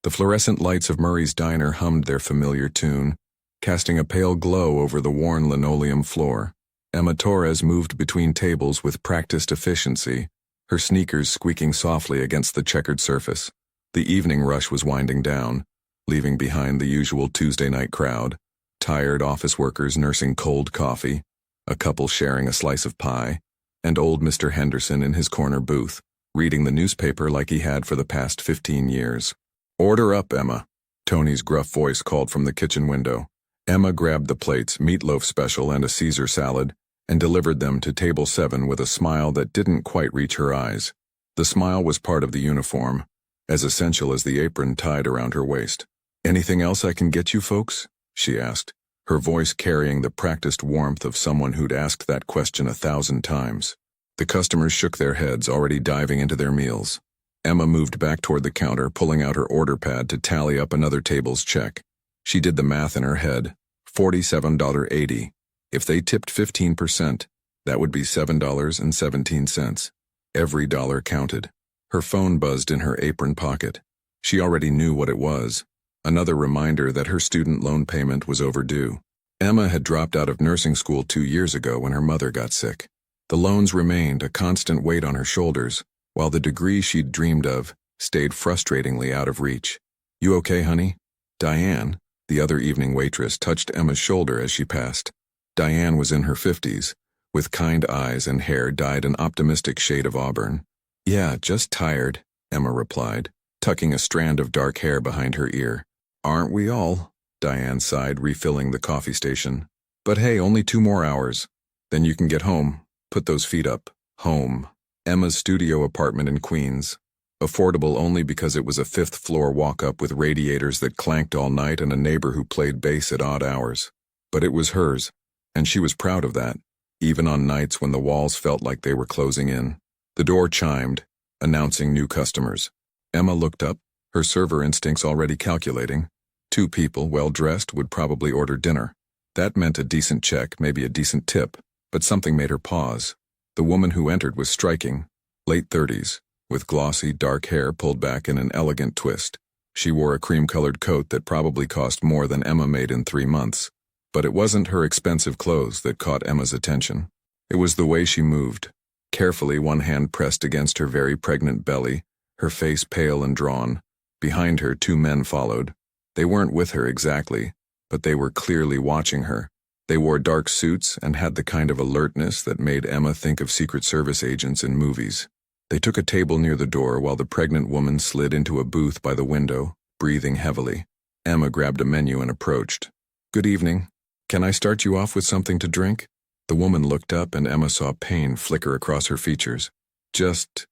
The fluorescent lights of Murray's diner hummed their familiar tune, casting a pale glow over the worn linoleum floor. Emma Torres moved between tables with practiced efficiency, her sneakers squeaking softly against the checkered surface. The evening rush was winding down, leaving behind the usual Tuesday night crowd, tired office workers nursing cold coffee, a couple sharing a slice of pie, and old Mr. Henderson in his corner booth, reading the newspaper like he had for the past 15 years. "Order up, Emma," Tony's gruff voice called from the kitchen window. Emma grabbed the plates, meatloaf special and a Caesar salad, and delivered them to table 7 with a smile that didn't quite reach her eyes. The smile was part of the uniform, as essential as the apron tied around her waist. "Anything else I can get you folks?" she asked, her voice carrying the practiced warmth of someone who'd asked that question 1,000 times. The customers shook their heads, already diving into their meals. Emma moved back toward the counter, pulling out her order pad to tally up another table's check. She did the math in her head. $47.80. If they tipped 15%, that would be $7.17. Every dollar counted. Her phone buzzed in her apron pocket. She already knew what it was. Another reminder that her student loan payment was overdue. Emma had dropped out of nursing school 2 years ago when her mother got sick. The loans remained a constant weight on her shoulders, while the degree she'd dreamed of stayed frustratingly out of reach. "You okay, honey?" Diane, the other evening waitress, touched Emma's shoulder as she passed. Diane was in her 50s, with kind eyes and hair dyed an optimistic shade of auburn. "Yeah, just tired," Emma replied, tucking a strand of dark hair behind her ear. "Aren't we all?" Diane sighed, refilling the coffee station. "But hey, only 2 more hours. Then you can get home. Put those feet up." Home. Emma's studio apartment in Queens. Affordable only because it was a 5th-floor walk-up with radiators that clanked all night and a neighbor who played bass at odd hours. But it was hers, and she was proud of that, even on nights when the walls felt like they were closing in. The door chimed, announcing new customers. Emma looked up, her server instincts already calculating. 2 people, well-dressed, would probably order dinner. That meant a decent check, maybe a decent tip, but something made her pause. The woman who entered was striking, late 30s, with glossy, dark hair pulled back in an elegant twist. She wore a cream-colored coat that probably cost more than Emma made in 3 months. But it wasn't her expensive clothes that caught Emma's attention. It was the way she moved, carefully, one hand pressed against her very pregnant belly, her face pale and drawn. Behind her, 2 men followed. They weren't with her exactly, but they were clearly watching her. They wore dark suits and had the kind of alertness that made Emma think of Secret Service agents in movies. They took a table near the door while the pregnant woman slid into a booth by the window, breathing heavily. Emma grabbed a menu and approached. "Good evening. Can I start you off with something to drink?" The woman looked up and Emma saw pain flicker across her features. Just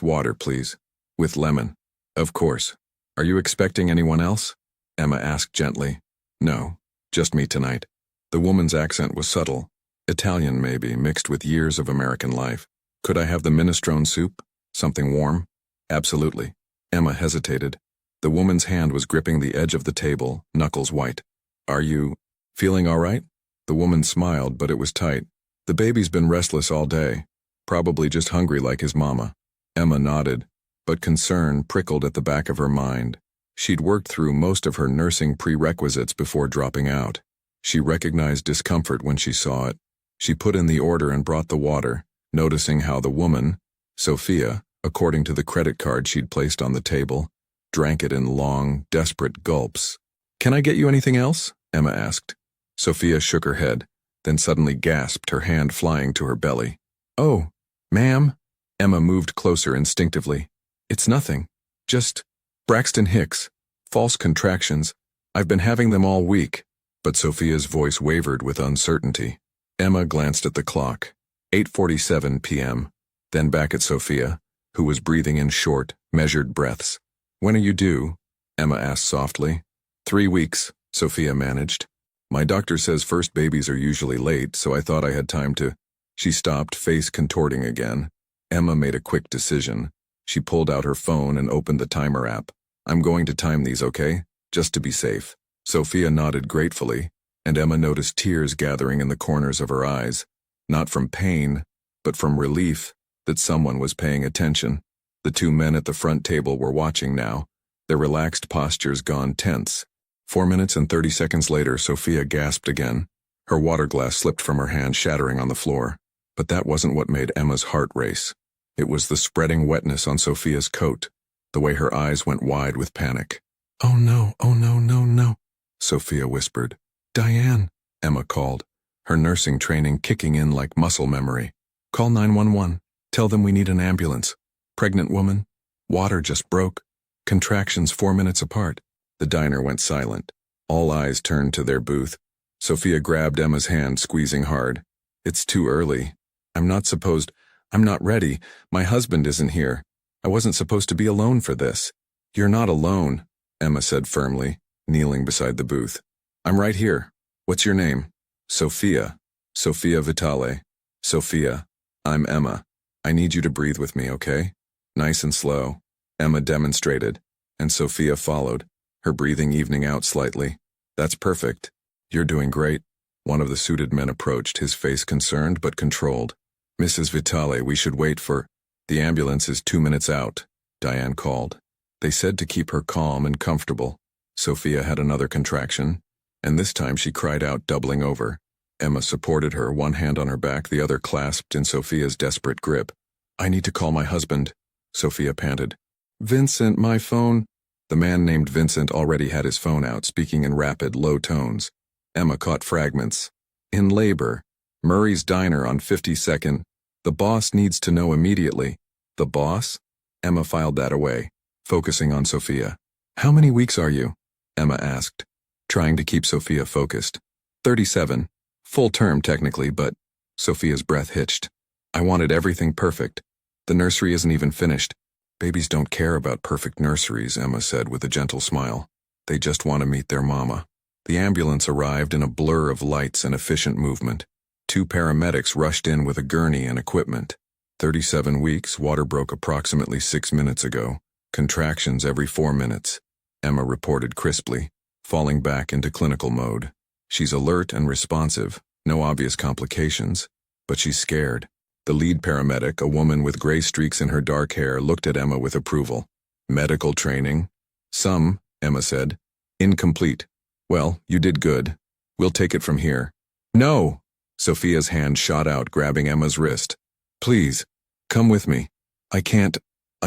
water, please. With lemon." "Of course. Are you expecting anyone else?" Emma asked gently. "No, just me tonight." The woman's accent was subtle, Italian maybe, mixed with years of American life. "Could I have the minestrone soup? Something warm?" "Absolutely." Emma hesitated. The woman's hand was gripping the edge of the table, knuckles white. "Are you feeling all right?" The woman smiled, but it was tight. "The baby's been restless all day. Probably just hungry like his mama." Emma nodded, but concern prickled at the back of her mind. She'd worked through most of her nursing prerequisites before dropping out. She recognized discomfort when she saw it. She put in the order and brought the water, noticing how the woman, Sophia, according to the credit card she'd placed on the table, drank it in long, desperate gulps. "Can I get you anything else?" Emma asked. Sophia shook her head, then suddenly gasped, her hand flying to her belly. "Oh, ma'am." Emma moved closer instinctively. "It's nothing. Just Braxton Hicks. False contractions. I've been having them all week." But Sophia's voice wavered with uncertainty. Emma glanced at the clock. 8:47 p.m., then back at Sophia, who was breathing in short, measured breaths. "When are you due?" Emma asked softly. 3 weeks, Sophia managed. "My doctor says first babies are usually late, so I thought I had time to—" She stopped, face contorting again. Emma made a quick decision. She pulled out her phone and opened the timer app. "I'm going to time these, okay? Just to be safe." Sophia nodded gratefully, and Emma noticed tears gathering in the corners of her eyes, not from pain, but from relief that someone was paying attention. The 2 men at the front table were watching now, their relaxed postures gone tense. 4 minutes and 30 seconds later, Sophia gasped again. Her water glass slipped from her hand, shattering on the floor. But that wasn't what made Emma's heart race. It was the spreading wetness on Sophia's coat, the way her eyes went wide with panic. "Oh no, oh no, no, no," Sophia whispered. "Diane," Emma called, her nursing training kicking in like muscle memory. "Call 911. Tell them we need an ambulance. Pregnant woman. Water just broke. Contractions 4 minutes apart." The diner went silent. All eyes turned to their booth. Sophia grabbed Emma's hand, squeezing hard. "It's too early. I'm not ready. My husband isn't here. I wasn't supposed to be alone for this." "You're not alone," Emma said firmly, kneeling beside the booth. "I'm right here. What's your name?" "Sophia. Sophia Vitale." "Sophia, I'm Emma. I need you to breathe with me, okay? Nice and slow." Emma demonstrated, and Sophia followed, her breathing evening out slightly. "That's perfect. You're doing great." One of the suited men approached, his face concerned but controlled. "Mrs. Vitale, we should wait for—" "The ambulance is 2 minutes out," Diane called. They said to keep her calm and comfortable. Sophia had another contraction, and this time she cried out, doubling over. Emma supported her, one hand on her back, the other clasped in Sophia's desperate grip. "I need to call my husband," Sophia panted. "Vincent, my phone." The man named Vincent already had his phone out, speaking in rapid, low tones. Emma caught fragments. "In labor. Murray's Diner on 52nd. The boss needs to know immediately." "The boss?" Emma filed that away, focusing on Sophia. "How many weeks are you?" Emma asked, trying to keep Sophia focused. 37. Full term, technically, but Sophia's breath hitched. "I wanted everything perfect. The nursery isn't even finished." "Babies don't care about perfect nurseries," Emma said with a gentle smile. "They just want to meet their mama." The ambulance arrived in a blur of lights and efficient movement. 2 paramedics rushed in with a gurney and equipment. 37 weeks, water broke approximately 6 minutes ago. Contractions every 4 minutes, Emma reported crisply, falling back into clinical mode. She's alert and responsive, no obvious complications, but she's scared. The lead paramedic, a woman with gray streaks in her dark hair, looked at Emma with approval. "Medical training?" "Some," Emma said. "Incomplete." "Well, you did good. We'll take it from here." "No!" Sophia's hand shot out, grabbing Emma's wrist. "Please, come with me. I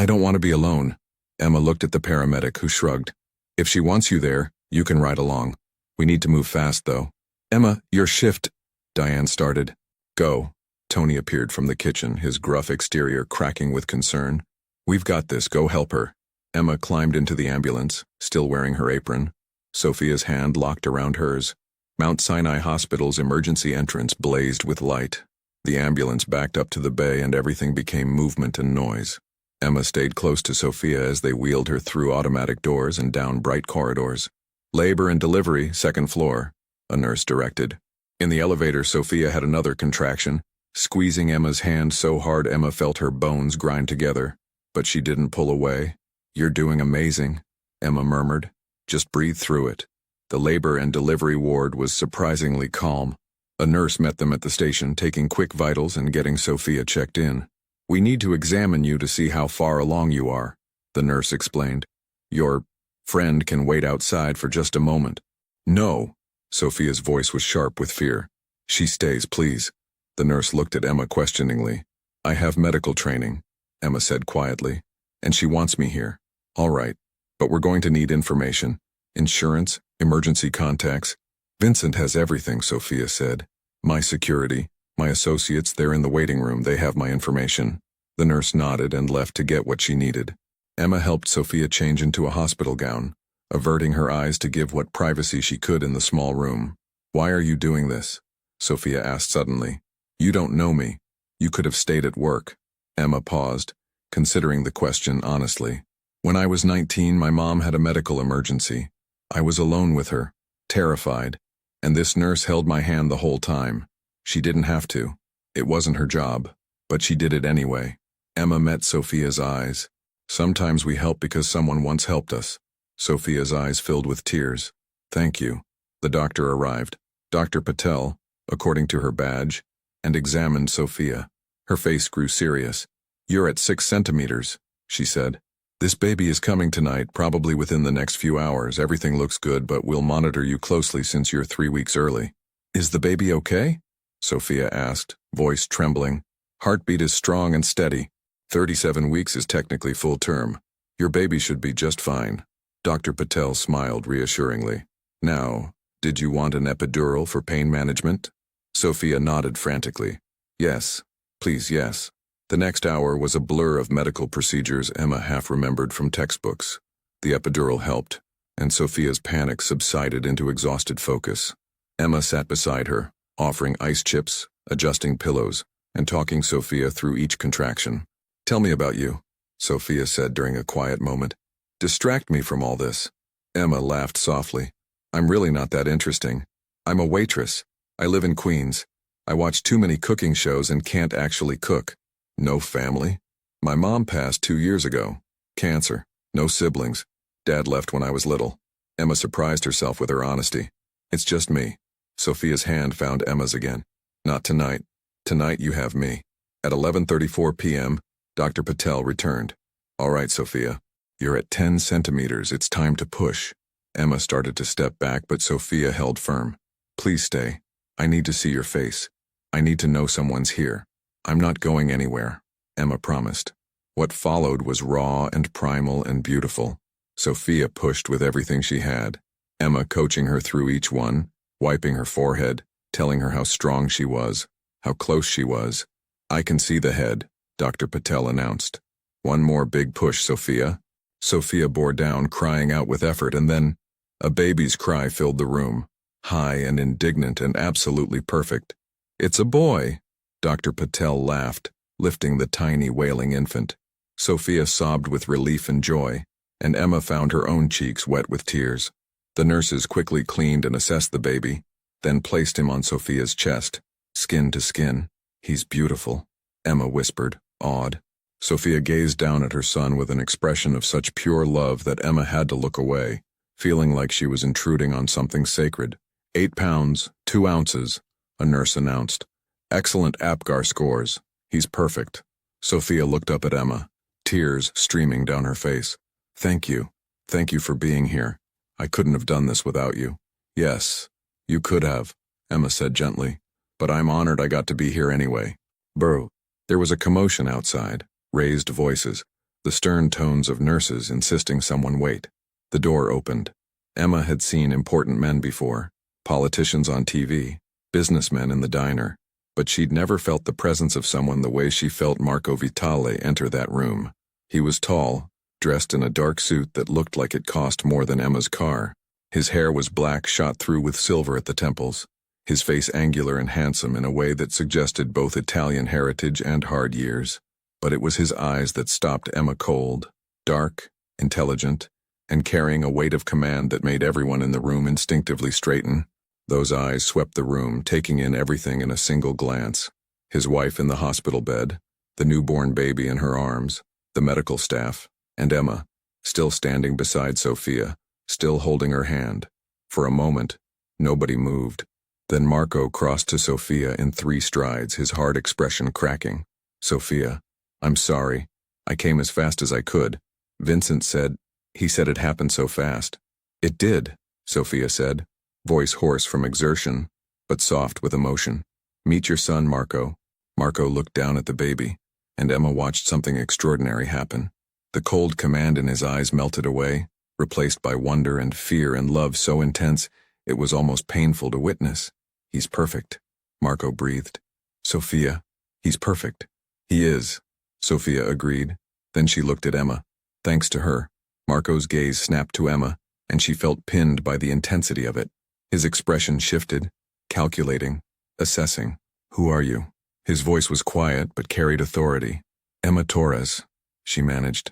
don't want to be alone." Emma looked at the paramedic, who shrugged. "If she wants you there, you can ride along. We need to move fast, though." "Emma, your shift," Diane started. "Go." Tony appeared from the kitchen, his gruff exterior cracking with concern. "We've got this. Go help her." Emma climbed into the ambulance, still wearing her apron. Sophia's hand locked around hers. Mount Sinai Hospital's emergency entrance blazed with light. The ambulance backed up to the bay and everything became movement and noise. Emma stayed close to Sophia as they wheeled her through automatic doors and down bright corridors. "Labor and delivery, 2nd floor," a nurse directed. In the elevator, Sophia had another contraction, squeezing Emma's hand so hard Emma felt her bones grind together. But she didn't pull away. "You're doing amazing," Emma murmured. "Just breathe through it." The labor and delivery ward was surprisingly calm. A nurse met them at the station, taking quick vitals and getting Sophia checked in. "We need to examine you to see how far along you are," the nurse explained. "Your friend can wait outside for just a moment." "No." Sophia's voice was sharp with fear. "She stays, please." The nurse looked at Emma questioningly. "I have medical training," Emma said quietly, "and she wants me here." "All right, but we're going to need information. Insurance, emergency contacts." "Vincent has everything," Sophia said. "My security, my associates, they're in the waiting room. They have my information." The nurse nodded and left to get what she needed. Emma helped Sophia change into a hospital gown, averting her eyes to give what privacy she could in the small room. "Why are you doing this?" Sophia asked suddenly. "You don't know me. You could have stayed at work." Emma paused, considering the question honestly. "When I was 19, my mom had a medical emergency. I was alone with her, terrified, and this nurse held my hand the whole time. She didn't have to. It wasn't her job, but she did it anyway." Emma met Sophia's eyes. "Sometimes we help because someone once helped us." Sophia's eyes filled with tears. "Thank you." The doctor arrived, Dr. Patel, according to her badge, and examined Sophia. Her face grew serious. "You're at 6 centimeters," she said. This baby is coming tonight, probably within the next few hours. Everything looks good, but we'll monitor you closely since you're 3 weeks early. Is the baby okay? Sophia asked, voice trembling. Heartbeat is strong and steady. 37 weeks is technically full term. Your baby should be just fine. Dr. Patel smiled reassuringly. Now, did you want an epidural for pain management? Sophia nodded frantically. Yes, please, yes. The next hour was a blur of medical procedures Emma half remembered from textbooks. The epidural helped, and Sophia's panic subsided into exhausted focus. Emma sat beside her, offering ice chips, adjusting pillows, and talking Sophia through each contraction. Tell me about you, Sophia said during a quiet moment. Distract me from all this. Emma laughed softly. I'm really not that interesting. I'm a waitress. I live in Queens. I watch too many cooking shows and can't actually cook. No family? My mom passed 2 years ago. Cancer. No siblings. Dad left when I was little. Emma surprised herself with her honesty. It's just me. Sophia's hand found Emma's again. Not tonight. Tonight you have me. At 11:34 p.m., Dr. Patel returned. All right, Sophia. You're at 10 centimeters. It's time to push. Emma started to step back, but Sophia held firm. Please stay. I need to see your face. I need to know someone's here. I'm not going anywhere, Emma promised. What followed was raw and primal and beautiful. Sophia pushed with everything she had, Emma coaching her through each one, wiping her forehead, telling her how strong she was, how close she was. I can see the head, Dr. Patel announced. One more big push, Sophia. Sophia bore down, crying out with effort, and then a baby's cry filled the room, high and indignant and absolutely perfect. It's a boy. Dr. Patel laughed, lifting the tiny wailing infant. Sophia sobbed with relief and joy, and Emma found her own cheeks wet with tears. The nurses quickly cleaned and assessed the baby, then placed him on Sophia's chest, skin to skin. He's beautiful, Emma whispered, awed. Sophia gazed down at her son with an expression of such pure love that Emma had to look away, feeling like she was intruding on something sacred. 8 pounds, 2 ounces, a nurse announced. Excellent APGAR scores. He's perfect. Sophia looked up at Emma, tears streaming down her face. Thank you. Thank you for being here. I couldn't have done this without you. Yes, you could have, Emma said gently, but I'm honored I got to be here anyway. Bro. There was a commotion outside, raised voices, the stern tones of nurses insisting someone wait. The door opened. Emma had seen important men before, politicians on TV, businessmen in the diner, but she'd never felt the presence of someone the way she felt Marco Vitale enter that room. He was tall, dressed in a dark suit that looked like it cost more than Emma's car. His hair was black, shot through with silver at the temples, his face angular and handsome in a way that suggested both Italian heritage and hard years. But it was his eyes that stopped Emma cold, dark, intelligent, and carrying a weight of command that made everyone in the room instinctively straighten. Those eyes swept the room, taking in everything in a single glance. His wife in the hospital bed, the newborn baby in her arms, the medical staff, and Emma, still standing beside Sophia, still holding her hand. For a moment, nobody moved. Then Marco crossed to Sophia in 3 strides, his hard expression cracking. Sophia, I'm sorry. I came as fast as I could. Vincent said, he said it happened so fast. It did, Sophia said, voice hoarse from exertion, but soft with emotion. Meet your son, Marco. Marco looked down at the baby, and Emma watched something extraordinary happen. The cold command in his eyes melted away, replaced by wonder and fear and love so intense it was almost painful to witness. He's perfect, Marco breathed. Sophia, he's perfect. He is, Sophia agreed. Then she looked at Emma. Thanks to her, Marco's gaze snapped to Emma, and she felt pinned by the intensity of it. His expression shifted, calculating, assessing. Who are you? His voice was quiet but carried authority. Emma Torres, she managed.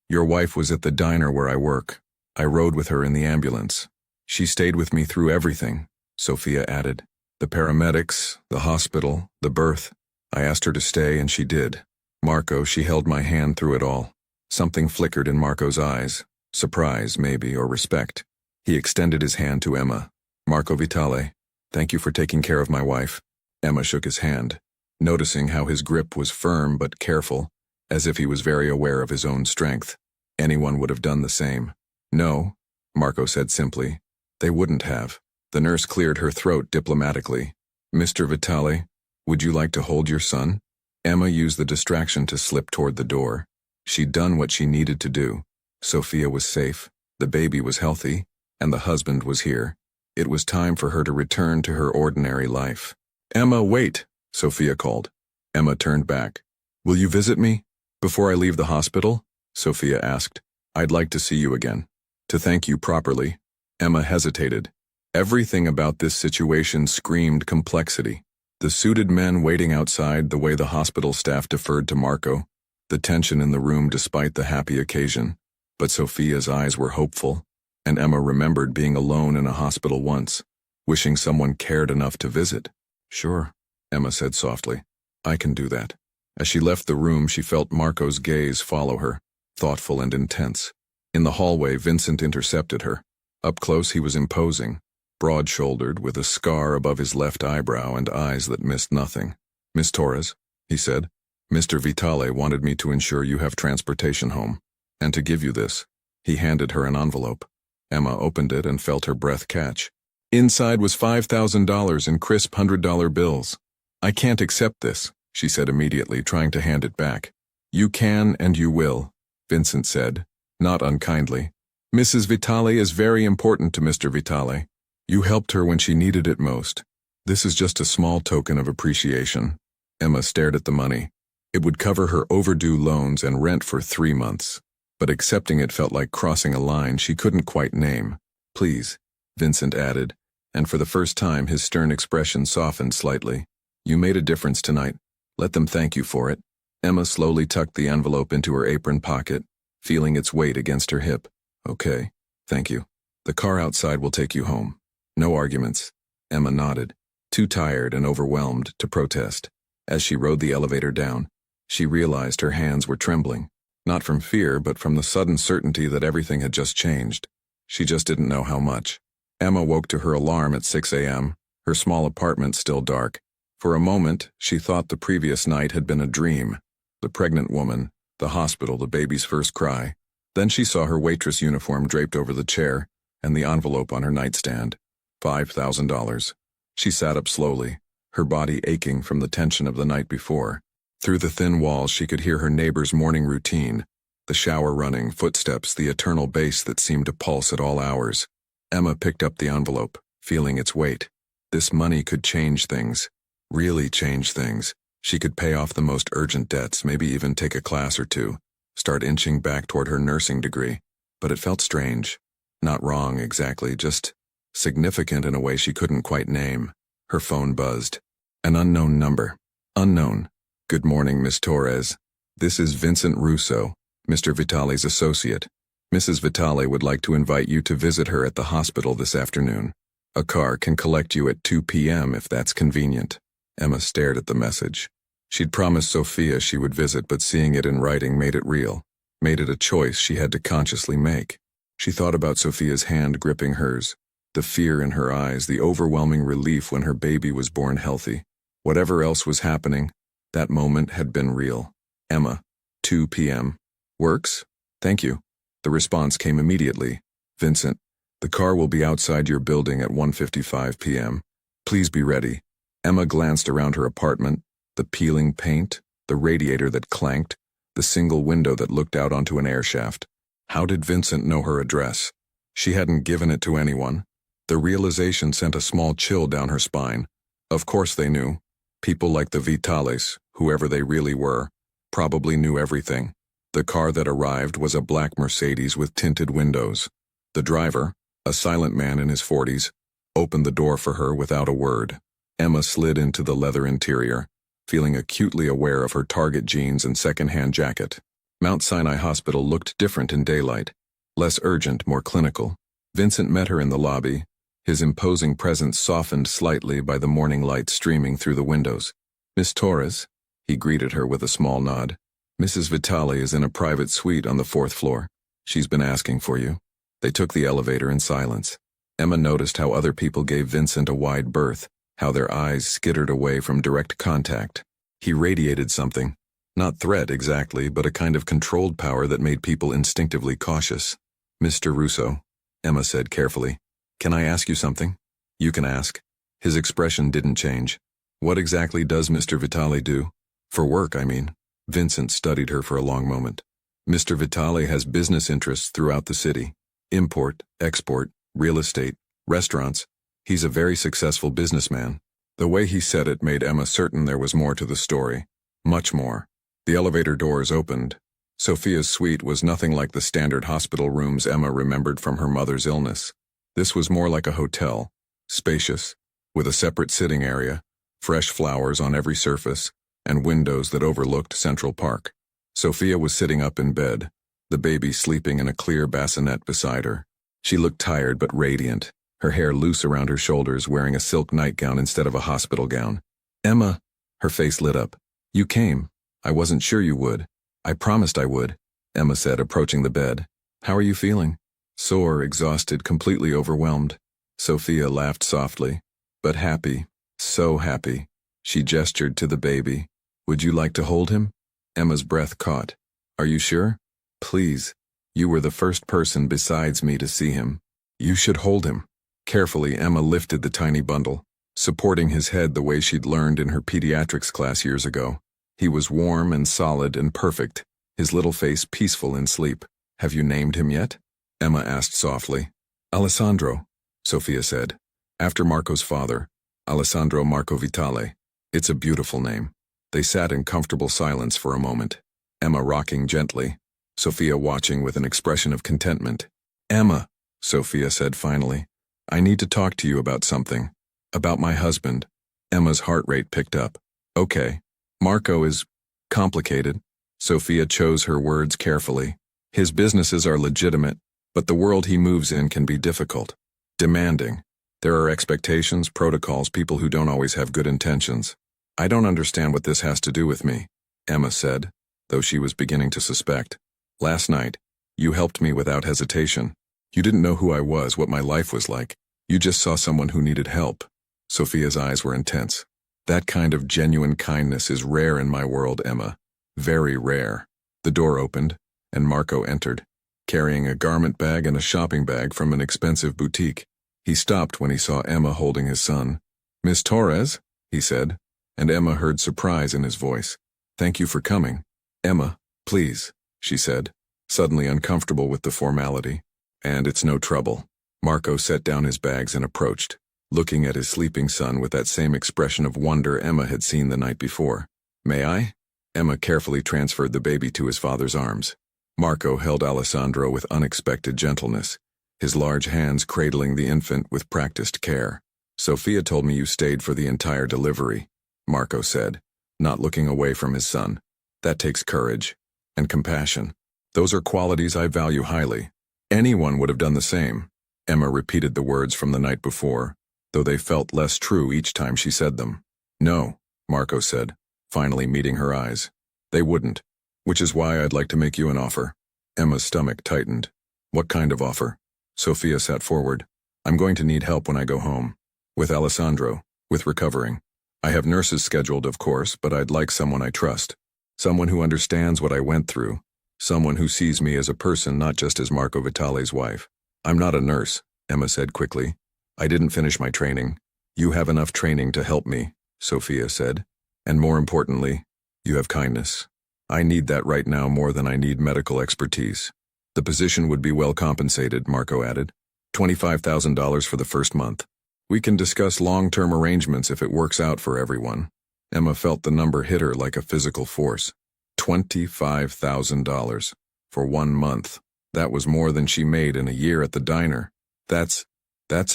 Your wife was at the diner where I work. I rode with her in the ambulance. She stayed with me through everything, Sophia added. The paramedics, the hospital, the birth. I asked her to stay and she did. Marco, she held my hand through it all. Something flickered in Marco's eyes. Surprise, maybe, or respect. He extended his hand to Emma. Marco Vitale, thank you for taking care of my wife. Emma shook his hand, noticing how his grip was firm but careful, as if he was very aware of his own strength. Anyone would have done the same. No, Marco said simply. They wouldn't have. The nurse cleared her throat diplomatically. Mr. Vitale, would you like to hold your son? Emma used the distraction to slip toward the door. She'd done what she needed to do. Sophia was safe, the baby was healthy, and the husband was here. It was time for her to return to her ordinary life. Emma, wait, Sophia called. Emma turned back. Will you visit me? Before I leave the hospital? Sophia asked. I'd like to see you again. To thank you properly. Emma hesitated. Everything about this situation screamed complexity. The suited men waiting outside, the way the hospital staff deferred to Marco, the tension in the room despite the happy occasion. But Sophia's eyes were hopeful, and Emma remembered being alone in a hospital once, wishing someone cared enough to visit. Sure, Emma said softly. I can do that. As she left the room, she felt Marco's gaze follow her, thoughtful and intense. In the hallway, Vincent intercepted her. Up close, he was imposing, broad-shouldered, with a scar above his left eyebrow and eyes that missed nothing. Miss Torres, he said, Mr. Vitale wanted me to ensure you have transportation home, and to give you this. He handed her an envelope. Emma opened it and felt her breath catch. Inside was $5,000 in crisp $100 bills. I can't accept this, she said immediately, trying to hand it back. You can and you will, Vincent said, not unkindly. Mrs. Vitale is very important to Mr. Vitale. You helped her when she needed it most. This is just a small token of appreciation. Emma stared at the money. It would cover her overdue loans and rent for 3 months. But accepting it felt like crossing a line she couldn't quite name. Please, Vincent added, and for the first time his stern expression softened slightly. You made a difference tonight. Let them thank you for it. Emma slowly tucked the envelope into her apron pocket, feeling its weight against her hip. Okay, thank you. The car outside will take you home. No arguments. Emma nodded, too tired and overwhelmed to protest. As she rode the elevator down, she realized her hands were trembling. Not from fear, but from the sudden certainty that everything had just changed. She just didn't know how much. Emma woke to her alarm at 6 a.m., her small apartment still dark. For a moment, she thought the previous night had been a dream. The pregnant woman, the hospital, the baby's first cry. Then she saw her waitress uniform draped over the chair, and the envelope on her nightstand. $5,000. She sat up slowly, her body aching from the tension of the night before. Through the thin walls she could hear her neighbor's morning routine, the shower running, footsteps, the eternal bass that seemed to pulse at all hours. Emma picked up the envelope, feeling its weight. This money could change things, really change things. She could pay off the most urgent debts, maybe even take a class or two, start inching back toward her nursing degree. But it felt strange. Not wrong exactly, just significant in a way she couldn't quite name. Her phone buzzed. An unknown number. Unknown. Good morning, Miss Torres. This is Vincent Russo, Mr. Vitale's associate. Mrs. Vitale would like to invite you to visit her at the hospital this afternoon. A car can collect you at 2 p.m. if that's convenient. Emma stared at the message. She'd promised Sophia she would visit, but seeing it in writing made it real, made it a choice she had to consciously make. She thought about Sophia's hand gripping hers, the fear in her eyes, the overwhelming relief when her baby was born healthy. Whatever else was happening, that moment had been real. Emma, 2 p.m. Works? Thank you. The response came immediately. Vincent, the car will be outside your building at 1:55 p.m. Please be ready. Emma glanced around her apartment, the peeling paint, the radiator that clanked, the single window that looked out onto an air shaft. How did Vincent know her address? She hadn't given it to anyone. The realization sent a small chill down her spine. Of course they knew. People like the Vitales, whoever they really were, probably knew everything. The car that arrived was a black Mercedes with tinted windows. The driver, a silent man in his 40s, opened the door for her without a word. Emma slid into the leather interior, feeling acutely aware of her Target jeans and second-hand jacket. Mount Sinai Hospital looked different in daylight, less urgent, more clinical. Vincent met her in the lobby, his imposing presence softened slightly by the morning light streaming through the windows. Miss Torres, he greeted her with a small nod. Mrs. Vitale is in a private suite on the 4th floor. She's been asking for you. They took the elevator in silence. Emma noticed how other people gave Vincent a wide berth, how their eyes skittered away from direct contact. He radiated something, Not threat exactly, but a kind of controlled power that made people instinctively cautious. Mr. Russo, Emma said carefully, can I ask you something? You can ask. His expression didn't change. What exactly does Mr. Vitale do? For work, I mean. Vincent studied her for a long moment. Mr. Vitale has business interests throughout the city. Import, export, real estate, restaurants. He's a very successful businessman. The way he said it made Emma certain there was more to the story. Much more. The elevator doors opened. Sophia's suite was nothing like the standard hospital rooms Emma remembered from her mother's illness. This was more like a hotel, spacious, with a separate sitting area, fresh flowers on every surface, and windows that overlooked Central Park. Sophia was sitting up in bed, the baby sleeping in a clear bassinet beside her. She looked tired but radiant, her hair loose around her shoulders, wearing a silk nightgown instead of a hospital gown. Emma, her face lit up. You came. I wasn't sure you would. I promised I would, Emma said, approaching the bed. How are you feeling? Sore, exhausted, completely overwhelmed. Sophia laughed softly. But happy, so happy. She gestured to the baby. Would you like to hold him? Emma's breath caught. Are you sure? Please. You were the first person besides me to see him. You should hold him. Carefully, Emma lifted the tiny bundle, supporting his head the way she'd learned in her pediatrics class years ago. He was warm and solid and perfect, his little face peaceful in sleep. Have you named him yet? Emma asked softly. Alessandro, Sophia said. After Marco's father, Alessandro Marco Vitale. It's a beautiful name. They sat in comfortable silence for a moment, Emma rocking gently, Sophia watching with an expression of contentment. Emma, Sophia said finally, I need to talk to you about something. About my husband. Emma's heart rate picked up. Okay. Marco is complicated. Sophia chose her words carefully. His businesses are legitimate, but the world he moves in can be difficult. Demanding. There are expectations, protocols, people who don't always have good intentions. I don't understand what this has to do with me, Emma said, though she was beginning to suspect. Last night, you helped me without hesitation. You didn't know who I was, what my life was like. You just saw someone who needed help. Sophia's eyes were intense. That kind of genuine kindness is rare in my world, Emma. Very rare. The door opened, and Marco entered, carrying a garment bag and a shopping bag from an expensive boutique. He stopped when he saw Emma holding his son. Miss Torres, he said, and Emma heard surprise in his voice. Thank you for coming. Emma, please, she said, suddenly uncomfortable with the formality. And it's no trouble. Marco set down his bags and approached, looking at his sleeping son with that same expression of wonder Emma had seen the night before. May I? Emma carefully transferred the baby to his father's arms. Marco held Alessandro with unexpected gentleness, his large hands cradling the infant with practiced care. Sophia told me you stayed for the entire delivery, Marco said, not looking away from his son. That takes courage and compassion. Those are qualities I value highly. Anyone would have done the same. Emma repeated the words from the night before, though they felt less true each time she said them. No, Marco said, finally meeting her eyes. They wouldn't, which is why I'd like to make you an offer. Emma's stomach tightened. What kind of offer? Sophia sat forward. I'm going to need help when I go home. With Alessandro, with recovering. I have nurses scheduled, of course, but I'd like someone I trust. Someone who understands what I went through. Someone who sees me as a person, not just as Marco Vitale's wife. I'm not a nurse, Emma said quickly. I didn't finish my training. You have enough training to help me, Sophia said. And more importantly, you have kindness. I need that right now more than I need medical expertise. The position would be well compensated, Marco added. $25,000 for the first month. We can discuss long-term arrangements if it works out for everyone. Emma felt the number hit her like a physical force. $25,000 for 1 month. That was more than she made in a year at the diner. That's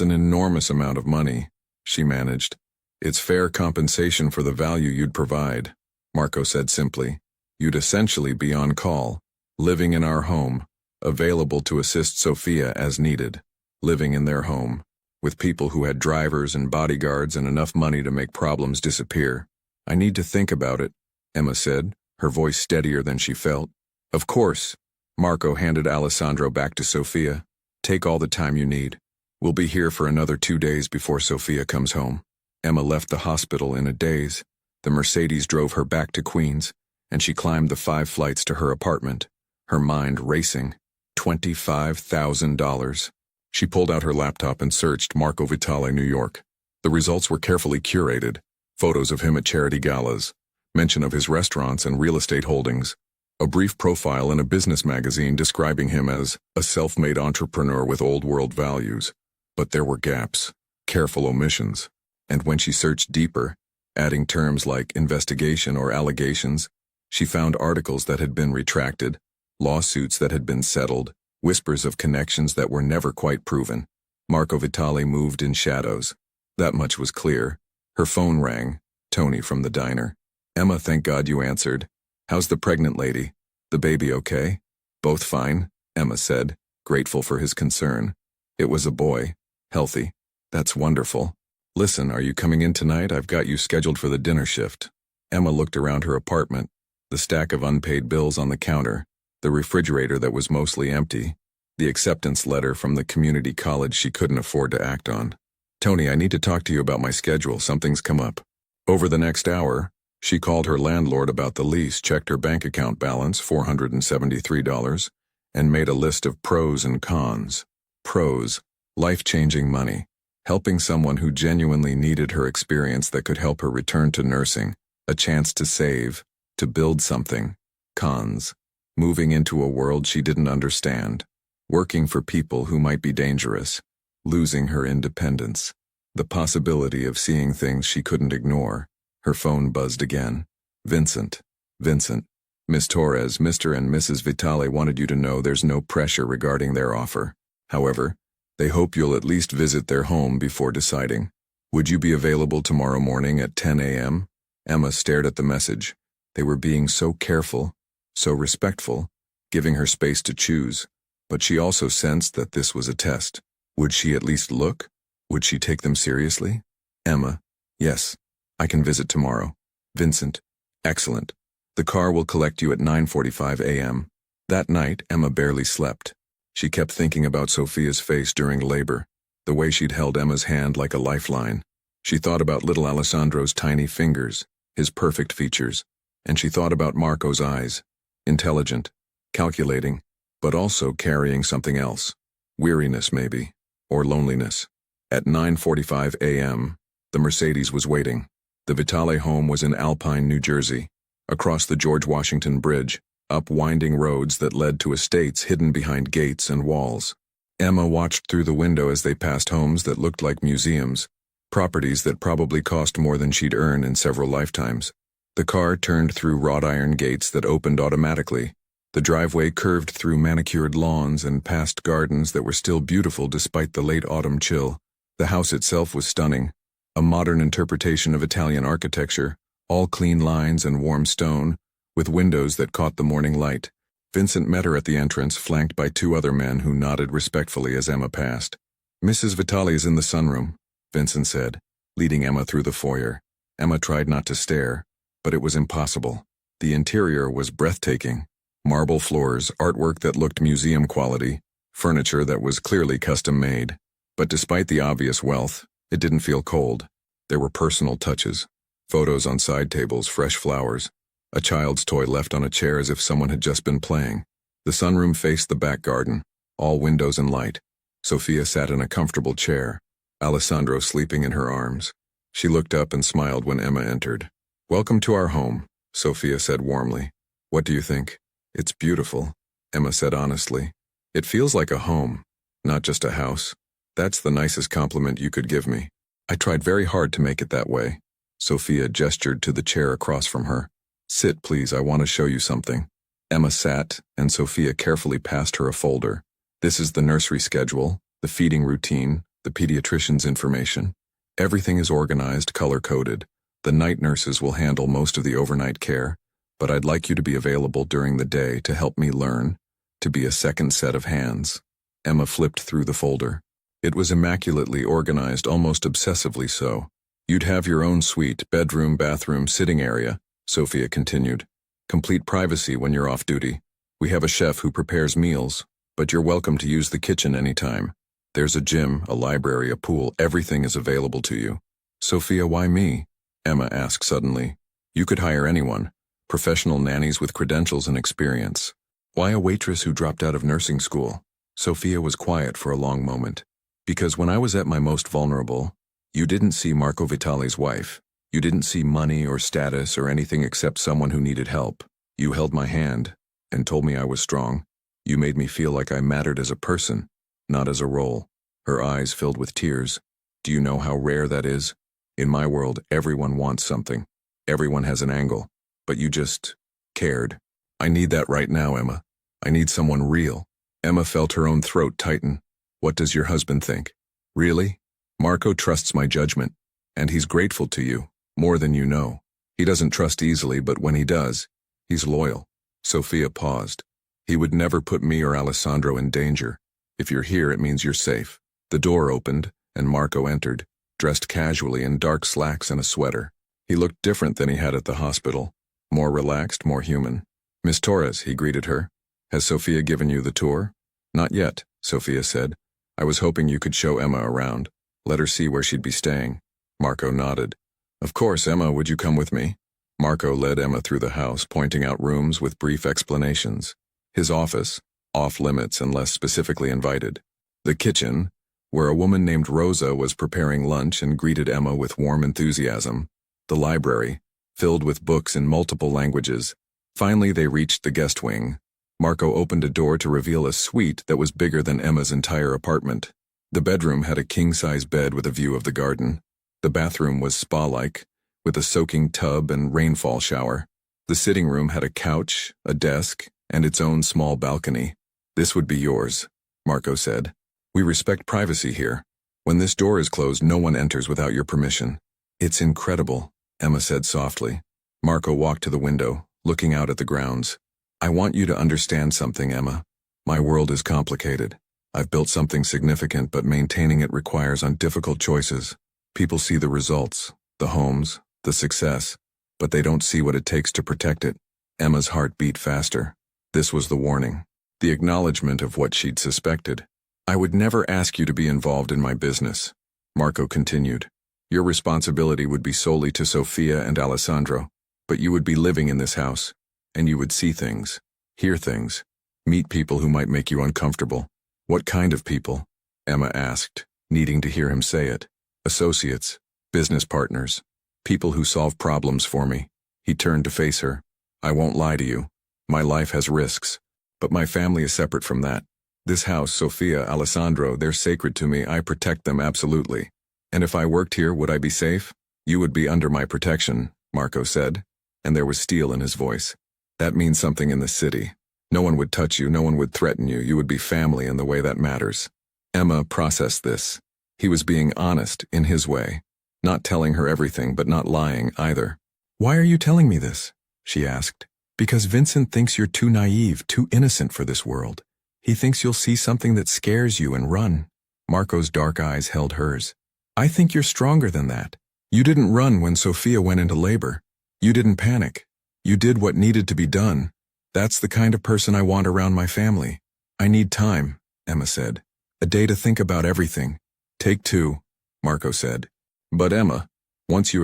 an enormous amount of money, she managed. It's fair compensation for the value you'd provide, Marco said simply. You'd essentially be on call, living in our home, available to assist Sophia as needed, living in their home, with people who had drivers and bodyguards and enough money to make problems disappear. I need to think about it, Emma said, her voice steadier than she felt. Of course. Marco handed Alessandro back to Sophia. Take all the time you need. We'll be here for another 2 days before Sophia comes home. Emma left the hospital in a daze. The Mercedes drove her back to Queens, and she climbed the 5 flights to her apartment, her mind racing. $25,000. She pulled out her laptop and searched Marco Vitale, New York. The results were carefully curated. Photos of him at charity galas, mention of his restaurants and real estate holdings, a brief profile in a business magazine describing him as a self-made entrepreneur with old-world values. But there were gaps, careful omissions. And when she searched deeper, adding terms like investigation or allegations, she found articles that had been retracted, lawsuits that had been settled, whispers of connections that were never quite proven. Marco Vitale moved in shadows. That much was clear. Her phone rang. Tony from the diner. "Emma, thank God you answered. How's the pregnant lady? The baby okay?" "Both fine," Emma said, grateful for his concern. "It was a boy. Healthy. That's wonderful. Listen, are you coming in tonight? I've got you scheduled for the dinner shift." Emma looked around her apartment, the stack of unpaid bills on the counter, the refrigerator that was mostly empty, the acceptance letter from the community college she couldn't afford to act on. "Tony, I need to talk to you about my schedule. Something's come up." Over the next hour, she called her landlord about the lease, checked her bank account balance, $473, and made a list of pros and cons. Pros: life-changing money, helping someone who genuinely needed her experience that could help her return to nursing, a chance to save, to build something. Cons: moving into a world she didn't understand, working for people who might be dangerous, losing her independence, the possibility of seeing things she couldn't ignore. Her phone buzzed again. "Vincent. Vincent. Miss Torres, Mr. and Mrs. Vitale wanted you to know there's no pressure regarding their offer. However, they hope you'll at least visit their home before deciding. Would you be available tomorrow morning at 10 a.m.? Emma stared at the message. They were being so careful, so respectful, giving her space to choose. But she also sensed that this was a test. Would she at least look? Would she take them seriously? Emma: "Yes, I can visit tomorrow." Vincent: "Excellent. The car will collect you at 9:45 a.m. That night, Emma barely slept. She kept thinking about Sophia's face during labor, the way she'd held Emma's hand like a lifeline. She thought about little Alessandro's tiny fingers, his perfect features, and she thought about Marco's eyes, intelligent, calculating, but also carrying something else. Weariness, maybe, or loneliness. At 9:45 a.m., the Mercedes was waiting. The Vitale home was in Alpine, New Jersey, across the George Washington Bridge, up winding roads that led to estates hidden behind gates and walls. Emma watched through the window as they passed homes that looked like museums, properties that probably cost more than she'd earn in several lifetimes. The car turned through wrought iron gates that opened automatically. The driveway curved through manicured lawns and past gardens that were still beautiful despite the late autumn chill. The house itself was stunning, a modern interpretation of Italian architecture, all clean lines and warm stone, with windows that caught the morning light. Vincent met her at the entrance, flanked by 2 other men who nodded respectfully as Emma passed. "Mrs. Vitale is in the sunroom," Vincent said, leading Emma through the foyer. Emma tried not to stare, but it was impossible. The interior was breathtaking. Marble floors, artwork that looked museum quality, furniture that was clearly custom-made. But despite the obvious wealth, it didn't feel cold. There were personal touches. Photos on side tables, fresh flowers, a child's toy left on a chair as if someone had just been playing. The sunroom faced the back garden, all windows and light. Sophia sat in a comfortable chair, Alessandro sleeping in her arms. She looked up and smiled when Emma entered. "Welcome to our home," Sophia said warmly. "What do you think?" "It's beautiful," Emma said honestly. "It feels like a home, not just a house. That's the nicest compliment you could give me." "I tried very hard to make it that way." Sophia gestured to the chair across from her. "Sit, please, I want to show you something." Emma sat, and Sophia carefully passed her a folder. "This is the nursery schedule, the feeding routine, the pediatrician's information. Everything is organized, color-coded. The night nurses will handle most of the overnight care, but I'd like you to be available during the day to help me learn, to be a second set of hands." Emma flipped through the folder. It was immaculately organized, almost obsessively so. "You'd have your own suite, bedroom, bathroom, sitting area," Sophia continued. "Complete privacy when you're off duty. We have a chef who prepares meals, but you're welcome to use the kitchen anytime. There's a gym, a library, a pool, everything is available to you." "Sophia, why me?" Emma asked suddenly. "You could hire anyone, Professional nannies with credentials and experience. Why a waitress who dropped out of nursing school? Sophia was quiet for a long moment. Because when I was at my most vulnerable, you didn't see Marco Vitali's wife. You didn't see money or status or anything except someone who needed help. You held my hand and told me I was strong. You made me feel like I mattered as a person, not as a role. Her eyes filled with tears. Do you know how rare that is? In my world, everyone wants something. Everyone has an angle. But you just cared. I need that right now, Emma. I need someone real. Emma felt her own throat tighten. What does your husband think? Really? Marco trusts my judgment, and he's grateful to you, more than you know. He doesn't trust easily, but when he does, he's loyal. Sophia paused. He would never put me or Alessandro in danger. If you're here, it means you're safe. The door opened, and Marco entered, dressed casually in dark slacks and a sweater. He looked different than he had at the hospital. More relaxed, more human. Miss Torres, he greeted her. Has Sophia given you the tour? Not yet, Sophia said. I was hoping you could show Emma around. Let her see where she'd be staying. Marco nodded. Of course, Emma, would you come with me? Marco led Emma through the house, pointing out rooms with brief explanations. His office, off limits and less specifically invited. The kitchen, where a woman named Rosa was preparing lunch and greeted Emma with warm enthusiasm. The library, filled with books in multiple languages. Finally, they reached the guest wing. Marco opened a door to reveal a suite that was bigger than Emma's entire apartment. The bedroom had a king-size bed with a view of the garden. The bathroom was spa-like, with a soaking tub and rainfall shower. The sitting room had a couch, a desk, and its own small balcony. This would be yours, Marco said. We respect privacy here. When this door is closed, no one enters without your permission. It's incredible, Emma said softly. Marco walked to the window, looking out at the grounds. I want you to understand something, Emma. My world is complicated. I've built something significant, but maintaining it requires difficult choices. People see the results, the homes, the success, but they don't see what it takes to protect it. Emma's heart beat faster. This was the warning, the acknowledgement of what she'd suspected. I would never ask you to be involved in my business, Marco continued. Your responsibility would be solely to Sophia and Alessandro, but you would be living in this house, and you would see things, hear things, meet people who might make you uncomfortable. What kind of people? Emma asked, needing to hear him say it. Associates, business partners, people who solve problems for me. He turned to face her. I won't lie to you. My life has risks, but my family is separate from that. This house, Sophia, Alessandro, they're sacred to me. I protect them absolutely. And if I worked here, would I be safe? You would be under my protection, Marco said, and there was steel in his voice. That means something in the city. No one would touch you, no one would threaten you, you would be family in the way that matters. Emma processed this. He was being honest in his way, not telling her everything but not lying either. Why are you telling me this? She asked. Because Vincent thinks you're too naive, too innocent for this world. He thinks you'll see something that scares you and run. Marco's dark eyes held hers. I think you're stronger than that. You didn't run when Sophia went into labor. You didn't panic. You did what needed to be done. That's the kind of person I want around my family. I need time, Emma said. A day to think about everything. Take 2, Marco said. But Emma, once you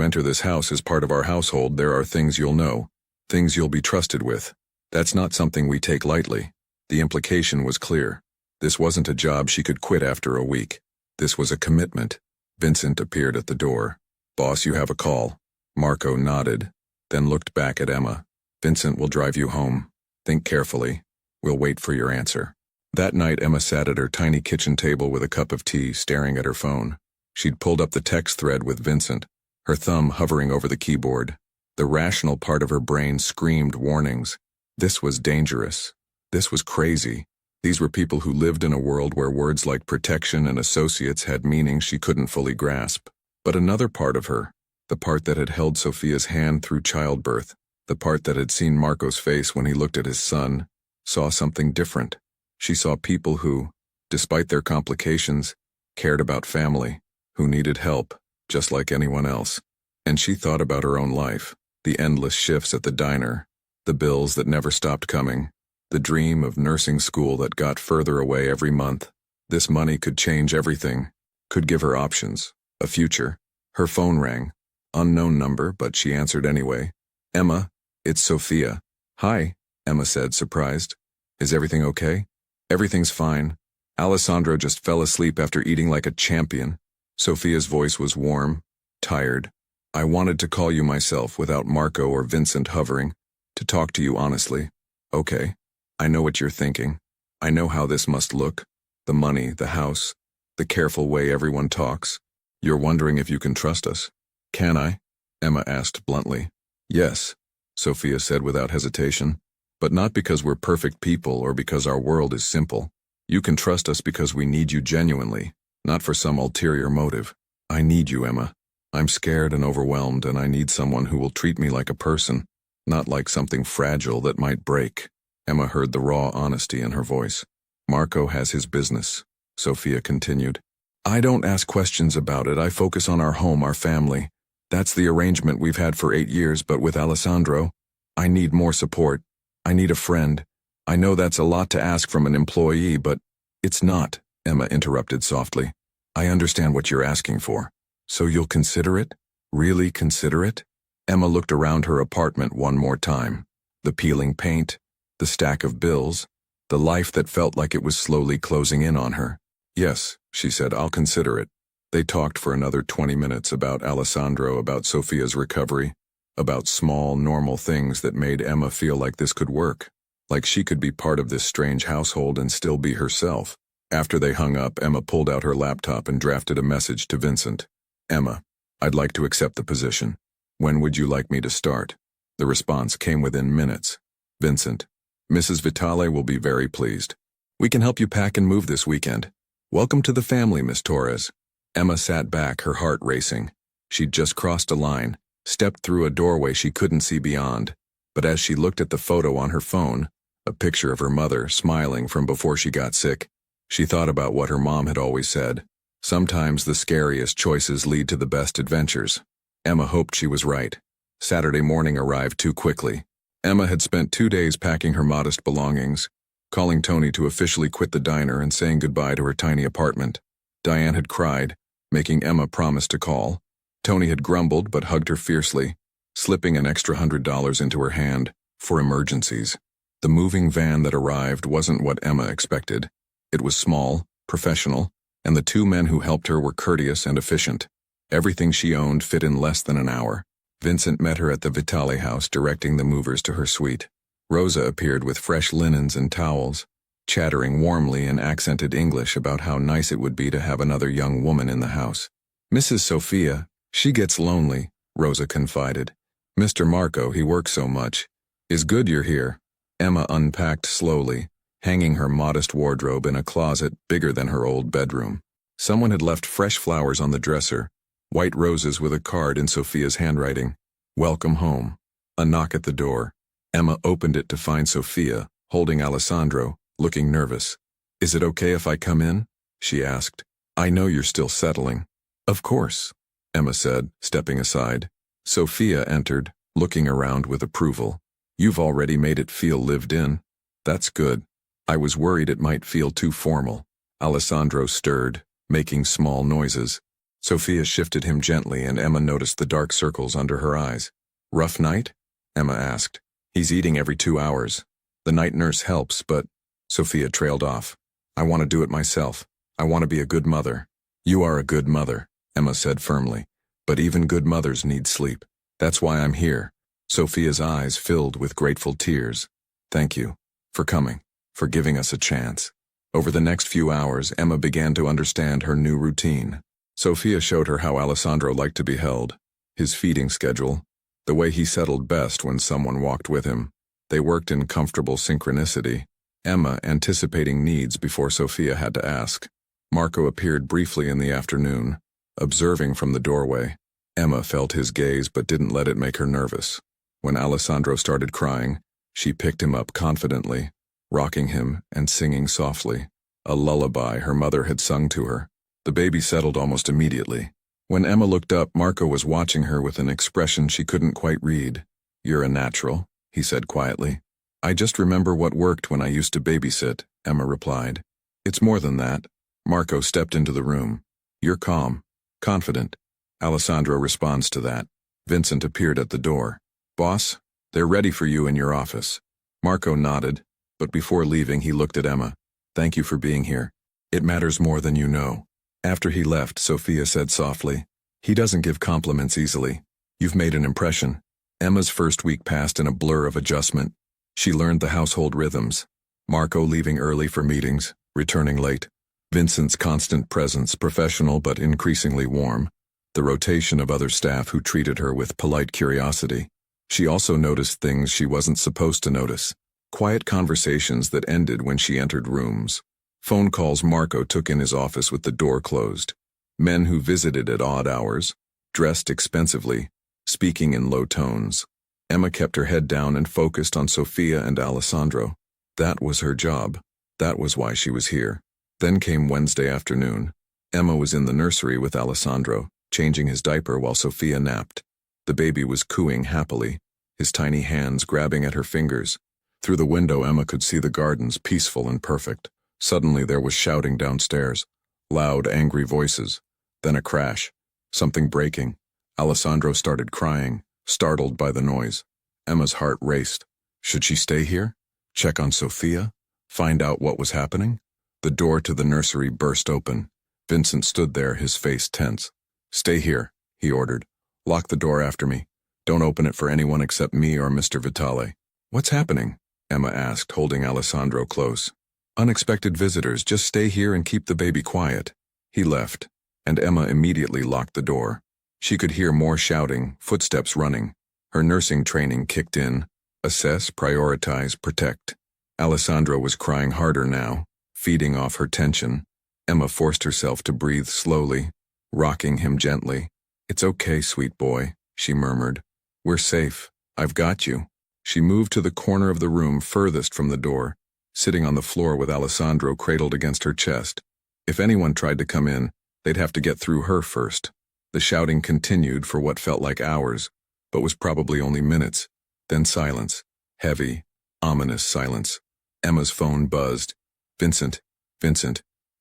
enter this house as part of our household, there are things you'll know, things you'll be trusted with. That's not something we take lightly. The implication was clear. This wasn't a job she could quit after a week. This was a commitment. Vincent appeared at the door. Boss, you have a call. Marco nodded, then looked back at Emma. Vincent will drive you home. Think carefully. We'll wait for your answer. That night, Emma sat at her tiny kitchen table with a cup of tea, staring at her phone. She'd pulled up the text thread with Vincent, her thumb hovering over the keyboard. The rational part of her brain screamed warnings. This was dangerous. This was crazy. These were people who lived in a world where words like protection and associates had meaning she couldn't fully grasp. But another part of her, the part that had held Sophia's hand through childbirth, the part that had seen Marco's face when he looked at his son, saw something different. She saw people who, despite their complications, cared about family, who needed help, just like anyone else. And she thought about her own life, the endless shifts at the diner, the bills that never stopped coming, the dream of nursing school that got further away every month. This money could change everything, could give her options, a future. Her phone rang. Unknown number, but she answered anyway. Emma, It's Sophia. Hi, Emma said, surprised. Is everything okay? Everything's fine. Alessandro just fell asleep after eating like a champion. Sophia's voice was warm, tired. I wanted to call you myself without Marco or Vincent hovering, to talk to you honestly. Okay. I know what you're thinking. I know how this must look. The money, the house, the careful way everyone talks. You're wondering if you can trust us. Can I? Emma asked bluntly. Yes, Sophia said without hesitation. But not because we're perfect people or because our world is simple. You can trust us because we need you genuinely, not for some ulterior motive. I need you, Emma. I'm scared and overwhelmed, and I need someone who will treat me like a person, not like something fragile that might break. Emma heard the raw honesty in her voice. Marco has his business, Sophia continued. I don't ask questions about it. I focus on our home, our family. That's the arrangement we've had for 8 years, but with Alessandro, I need more support. I need a friend. I know that's a lot to ask from an employee, but it's not, Emma interrupted softly. I understand what you're asking for. So you'll consider it? Really consider it? Emma looked around her apartment one more time. The peeling paint, the stack of bills, the life that felt like it was slowly closing in on her. Yes, she said, I'll consider it. They talked for another 20 minutes about Alessandro, about Sophia's recovery, about small, normal things that made Emma feel like this could work, like she could be part of this strange household and still be herself. After they hung up, Emma pulled out her laptop and drafted a message to Vincent. Emma, I'd like to accept the position. When would you like me to start? The response came within minutes. Vincent, Mrs. Vitale will be very pleased. We can help you pack and move this weekend. Welcome to the family, Miss Torres. Emma sat back, her heart racing. She'd just crossed a line, stepped through a doorway she couldn't see beyond. But as she looked at the photo on her phone, a picture of her mother smiling from before she got sick, she thought about what her mom had always said. Sometimes the scariest choices lead to the best adventures. Emma hoped she was right. Saturday morning arrived too quickly. Emma had spent 2 days packing her modest belongings, calling Tony to officially quit the diner and saying goodbye to her tiny apartment. Diane had cried, making Emma promise to call. Tony had grumbled but hugged her fiercely, slipping an extra $100 into her hand, for emergencies. The moving van that arrived wasn't what Emma expected. It was small, professional, and the 2 men who helped her were courteous and efficient. Everything she owned fit in less than an hour. Vincent met her at the Vitale house, directing the movers to her suite. Rosa appeared with fresh linens and towels, chattering warmly in accented English about how nice it would be to have another young woman in the house. Mrs. Sophia, she gets lonely, Rosa confided. Mr. Marco, he works so much. Is good you're here. Emma unpacked slowly, hanging her modest wardrobe in a closet bigger than her old bedroom. Someone had left fresh flowers on the dresser, white roses with a card in Sophia's handwriting. Welcome home. A knock at the door. Emma opened it to find Sophia, holding Alessandro, looking nervous. Is it okay if I come in? She asked. I know you're still settling. Of course, Emma said, stepping aside. Sophia entered, looking around with approval. You've already made it feel lived in. That's good. I was worried it might feel too formal. Alessandro stirred, making small noises. Sophia shifted him gently and Emma noticed the dark circles under her eyes. Rough night? Emma asked. He's eating every 2 hours. The night nurse helps, but... Sophia trailed off. I want to do it myself. I want to be a good mother. You are a good mother, Emma said firmly. But even good mothers need sleep. That's why I'm here. Sophia's eyes filled with grateful tears. Thank you. For coming. For giving us a chance. Over the next few hours, Emma began to understand her new routine. Sophia showed her how Alessandro liked to be held, his feeding schedule, the way he settled best when someone walked with him. They worked in comfortable synchronicity, Emma anticipating needs before Sophia had to ask. Marco appeared briefly in the afternoon, observing from the doorway. Emma felt his gaze but didn't let it make her nervous. When Alessandro started crying, she picked him up confidently, rocking him and singing softly, a lullaby her mother had sung to her. The baby settled almost immediately. When Emma looked up, Marco was watching her with an expression she couldn't quite read. You're a natural, he said quietly. I just remember what worked when I used to babysit, Emma replied. It's more than that. Marco stepped into the room. You're calm, confident. Alessandro responds to that. Vincent appeared at the door. Boss? They're ready for you in your office. Marco nodded, but before leaving he looked at Emma. Thank you for being here. It matters more than you know. After he left, Sophia said softly, he doesn't give compliments easily. You've made an impression. Emma's first week passed in a blur of adjustment. She learned the household rhythms. Marco leaving early for meetings, returning late. Vincent's constant presence, professional but increasingly warm. The rotation of other staff who treated her with polite curiosity. She also noticed things she wasn't supposed to notice. Quiet conversations that ended when she entered rooms. Phone calls Marco took in his office with the door closed. Men who visited at odd hours, dressed expensively, speaking in low tones. Emma kept her head down and focused on Sophia and Alessandro. That was her job. That was why she was here. Then came Wednesday afternoon. Emma was in the nursery with Alessandro, changing his diaper while Sophia napped. The baby was cooing happily, his tiny hands grabbing at her fingers. Through the window, Emma could see the gardens, peaceful and perfect. Suddenly there was shouting downstairs. Loud, angry voices. Then a crash. Something breaking. Alessandro started crying, startled by the noise. Emma's heart raced. Should she stay here? Check on Sophia? Find out what was happening? The door to the nursery burst open. Vincent stood there, his face tense. Stay here, he ordered. Lock the door after me. Don't open it for anyone except me or Mr. Vitale. What's happening? Emma asked, holding Alessandro close. Unexpected visitors, just stay here and keep the baby quiet. He left, and Emma immediately locked the door. She could hear more shouting, footsteps running. Her nursing training kicked in. Assess, prioritize, protect. Alessandro was crying harder now, feeding off her tension. Emma forced herself to breathe slowly, rocking him gently. It's okay, sweet boy, she murmured. We're safe. I've got you. She moved to the corner of the room furthest from the door, sitting on the floor with Alessandro cradled against her chest. If anyone tried to come in, they'd have to get through her first. The shouting continued for what felt like hours, but was probably only minutes. Then silence. Heavy, ominous silence. Emma's phone buzzed. Vincent,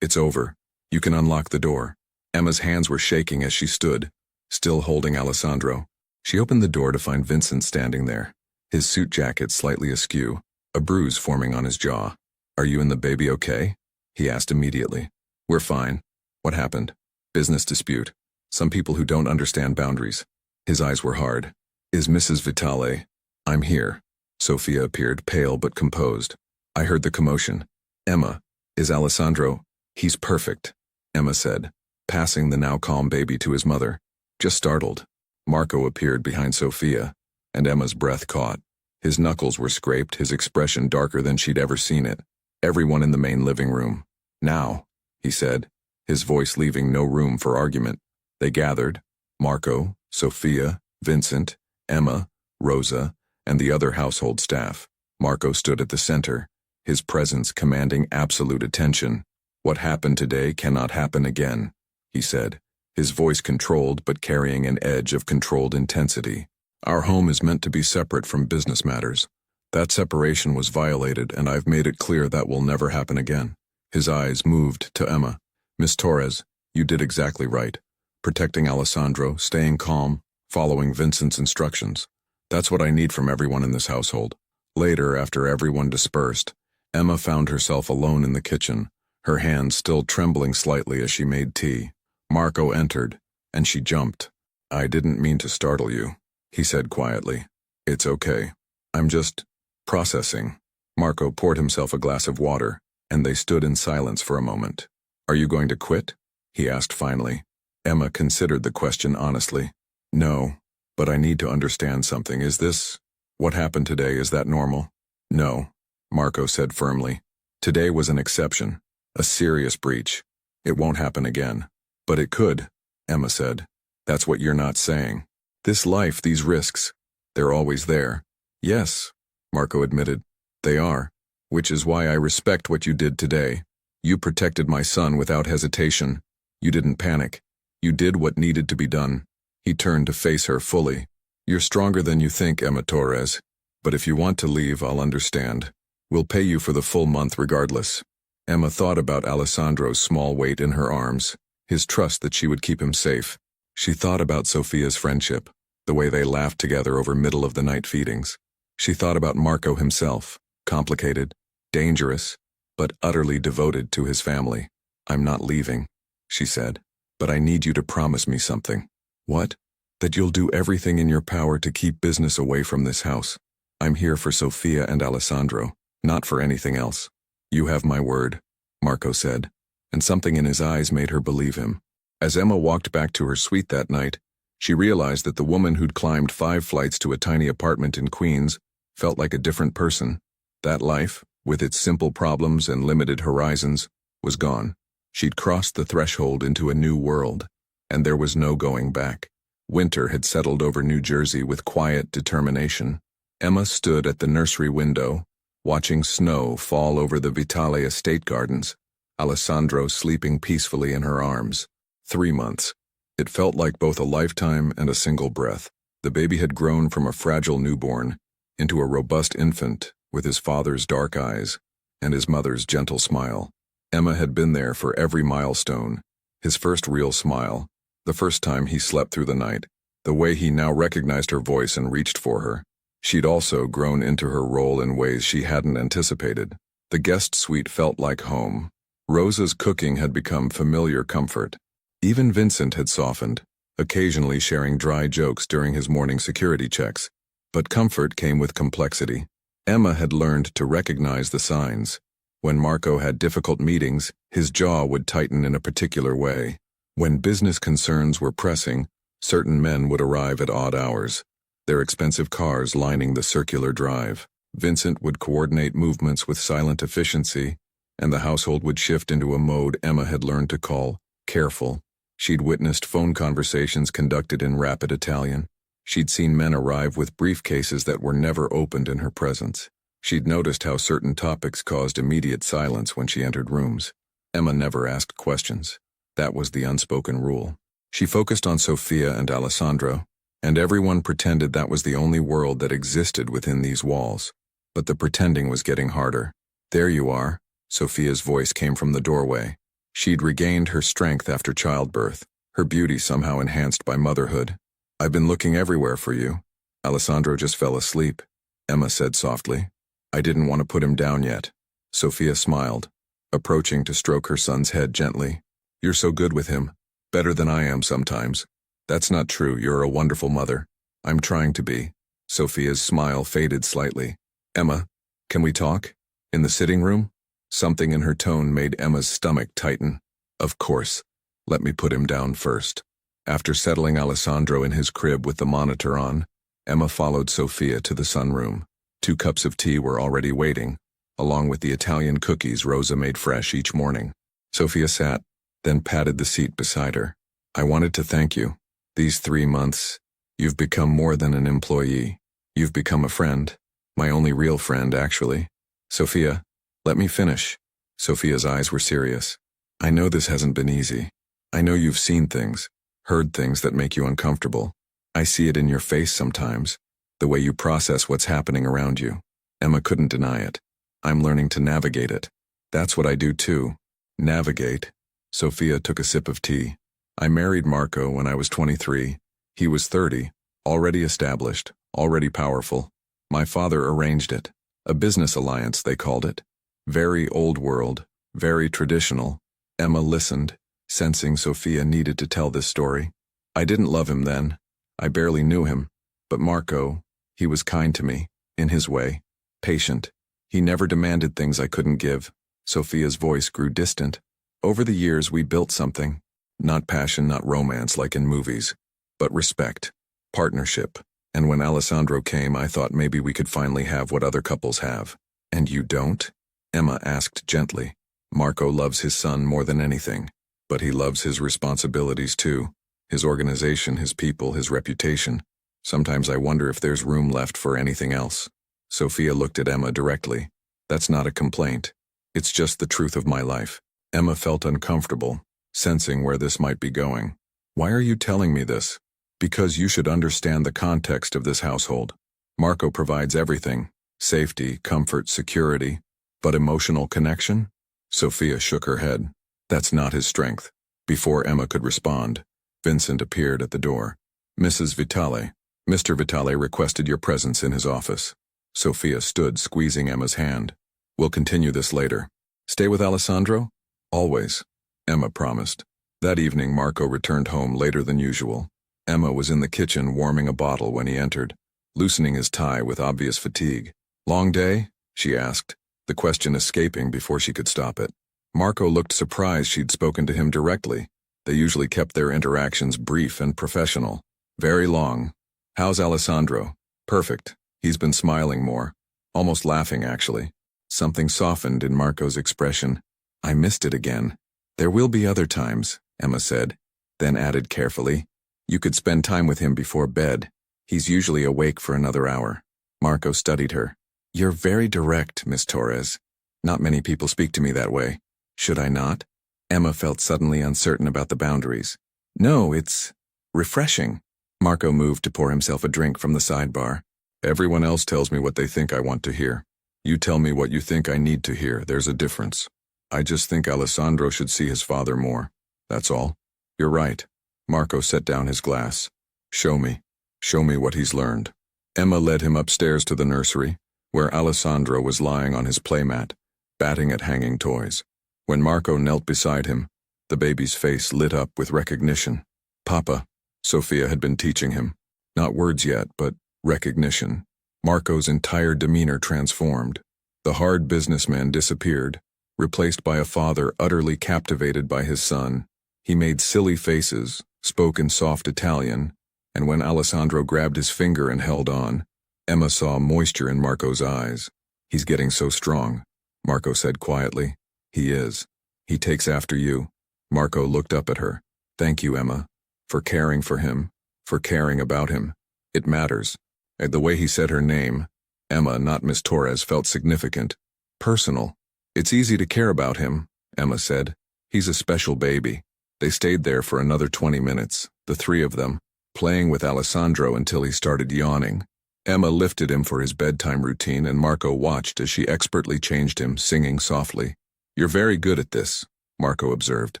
it's over. You can unlock the door. Emma's hands were shaking as she stood, still holding Alessandro. She opened the door to find Vincent standing there, his suit jacket slightly askew, a bruise forming on his jaw. Are you and the baby okay? He asked immediately. We're fine. What happened? Business dispute. Some people who don't understand boundaries. His eyes were hard. Is Mrs. Vitale? I'm here. Sophia appeared, pale but composed. I heard the commotion. Emma, is Alessandro? He's perfect, Emma said, passing the now calm baby to his mother. Just startled. Marco appeared behind Sophia, and Emma's breath caught. His knuckles were scraped, his expression darker than she'd ever seen it. Everyone in the main living room. Now, he said, his voice leaving no room for argument. They gathered, Marco, Sophia, Vincent, Emma, Rosa, and the other household staff. Marco stood at the center, his presence commanding absolute attention. What happened today cannot happen again, he said, his voice controlled but carrying an edge of controlled intensity. Our home is meant to be separate from business matters. That separation was violated, and I've made it clear that will never happen again. His eyes moved to Emma. Miss Torres, you did exactly right. Protecting Alessandro, staying calm, following Vincent's instructions. That's what I need from everyone in this household. Later, after everyone dispersed, Emma found herself alone in the kitchen, her hands still trembling slightly as she made tea. Marco entered, and she jumped. I didn't mean to startle you, he said quietly. It's okay. I'm just processing. Marco poured himself a glass of water, and they stood in silence for a moment. Are you going to quit? He asked finally. Emma considered the question honestly. No, but I need to understand something. Is this what happened today? Is that normal? No, Marco said firmly. Today was an exception, a serious breach. It won't happen again. But it could, Emma said. That's what you're not saying. This life, these risks, they're always there. Yes, Marco admitted. They are, which is why I respect what you did today. You protected my son without hesitation. You didn't panic. You did what needed to be done. He turned to face her fully. You're stronger than you think, Emma Torres. But if you want to leave, I'll understand. We'll pay you for the full month regardless. Emma thought about Alessandro's small weight in her arms, his trust that she would keep him safe. She thought about Sophia's friendship, the way they laughed together over middle-of-the-night feedings. She thought about Marco himself, complicated, dangerous, but utterly devoted to his family. "I'm not leaving," she said, "but I need you to promise me something." "What?" "That you'll do everything in your power to keep business away from this house. I'm here for Sofia and Alessandro, not for anything else." "You have my word," Marco said, and something in his eyes made her believe him. As Emma walked back to her suite that night, she realized that the woman who'd climbed 5 flights to a tiny apartment in Queens felt like a different person. That life, with its simple problems and limited horizons, was gone. She'd crossed the threshold into a new world, and there was no going back. Winter had settled over New Jersey with quiet determination. Emma stood at the nursery window, watching snow fall over the Vitale estate gardens, Alessandro sleeping peacefully in her arms. 3 months. It felt like both a lifetime and a single breath. The baby had grown from a fragile newborn into a robust infant with his father's dark eyes and his mother's gentle smile. Emma had been there for every milestone, his first real smile, the first time he slept through the night, the way he now recognized her voice and reached for her. She'd also grown into her role in ways she hadn't anticipated. The guest suite felt like home. Rosa's cooking had become familiar comfort. Even Vincent had softened, occasionally sharing dry jokes during his morning security checks. But comfort came with complexity. Emma had learned to recognize the signs. When Marco had difficult meetings, his jaw would tighten in a particular way. When business concerns were pressing, certain men would arrive at odd hours, their expensive cars lining the circular drive. Vincent would coordinate movements with silent efficiency, and the household would shift into a mode Emma had learned to call careful. She'd witnessed phone conversations conducted in rapid Italian. She'd seen men arrive with briefcases that were never opened in her presence. She'd noticed how certain topics caused immediate silence when she entered rooms. Emma never asked questions. That was the unspoken rule. She focused on Sofia and Alessandro, and everyone pretended that was the only world that existed within these walls. But the pretending was getting harder. "There you are," Sofia's voice came from the doorway. She'd regained her strength after childbirth, her beauty somehow enhanced by motherhood. "I've been looking everywhere for you." "Alessandro just fell asleep," Emma said softly. "I didn't want to put him down yet." Sofia smiled, approaching to stroke her son's head gently. "You're so good with him, better than I am sometimes." "That's not true, you're a wonderful mother." "I'm trying to be." Sofia's smile faded slightly. "Emma, can we talk? In the sitting room?" Something in her tone made Emma's stomach tighten. "Of course. Let me put him down first." After settling Alessandro in his crib with the monitor on, Emma followed Sofia to the sunroom. 2 cups of tea were already waiting, along with the Italian cookies Rosa made fresh each morning. Sofia sat, then patted the seat beside her. "I wanted to thank you. These 3 months, you've become more than an employee. You've become a friend. My only real friend, actually." "Sofia, let me finish." Sofia's eyes were serious. "I know this hasn't been easy. I know you've seen things, heard things that make you uncomfortable. I see it in your face sometimes, the way you process what's happening around you." Emma couldn't deny it. "I'm learning to navigate it." "That's what I do too." "Navigate." Sofia took a sip of tea. "I married Marco when I was 23. He was 30, already established, already powerful. My father arranged it. A business alliance, they called it. Very old world, very traditional." Emma listened, sensing Sofia needed to tell this story. "I didn't love him then. I barely knew him. But Marco, he was kind to me, in his way. Patient. He never demanded things I couldn't give." Sofia's voice grew distant. "Over the years we built something. Not passion, not romance like in movies, but respect, partnership. And when Alessandro came, I thought maybe we could finally have what other couples have." "And you don't?" Emma asked gently. "Marco loves his son more than anything, but he loves his responsibilities too. His organization, his people, his reputation. Sometimes I wonder if there's room left for anything else." Sofia looked at Emma directly. "That's not a complaint. It's just the truth of my life." Emma felt uncomfortable, sensing where this might be going. "Why are you telling me this?" "Because you should understand the context of this household. Marco provides everything: safety, comfort, security. But emotional connection?" Sofia shook her head. "That's not his strength." Before Emma could respond, Vincent appeared at the door. "Mrs. Vitale, Mr. Vitale requested your presence in his office." Sophia stood, squeezing Emma's hand. We'll continue this later. Stay with Alessandro? Always, Emma promised. That evening, Marco returned home later than usual. Emma was in the kitchen warming a bottle when he entered, loosening his tie with obvious fatigue. Long day? She asked, the question escaping before she could stop it. Marco looked surprised she'd spoken to him directly. They usually kept their interactions brief and professional. Very long. How's Alessandro? Perfect. He's been smiling more. Almost laughing, actually. Something softened in Marco's expression. I missed it again. There will be other times, Emma said, then added carefully. You could spend time with him before bed. He's usually awake for another hour. Marco studied her. You're very direct, Miss Torres. Not many people speak to me that way. Should I not? Emma felt suddenly uncertain about the boundaries. No, it's refreshing. Marco moved to pour himself a drink from the sidebar. Everyone else tells me what they think I want to hear. You tell me what you think I need to hear. There's a difference. I just think Alessandro should see his father more. That's all. You're right. Marco set down his glass. Show me. Show me what he's learned. Emma led him upstairs to the nursery, where Alessandro was lying on his playmat, batting at hanging toys. When Marco knelt beside him, the baby's face lit up with recognition. Papa, Sophia had been teaching him. Not words yet, but recognition. Marco's entire demeanor transformed. The hard businessman disappeared, replaced by a father utterly captivated by his son. He made silly faces, spoke in soft Italian, and when Alessandro grabbed his finger and held on, Emma saw moisture in Marco's eyes. He's getting so strong, Marco said quietly. He is. He takes after you. Marco looked up at her. Thank you, Emma, for caring for him, for caring about him. It matters. At the way he said her name, Emma, not Miss Torres, felt significant, personal. It's easy to care about him, Emma said. He's a special baby. They stayed there for another 20 minutes, the three of them, playing with Alessandro until he started yawning. Emma lifted him for his bedtime routine and Marco watched as she expertly changed him, singing softly. You're very good at this, Marco observed.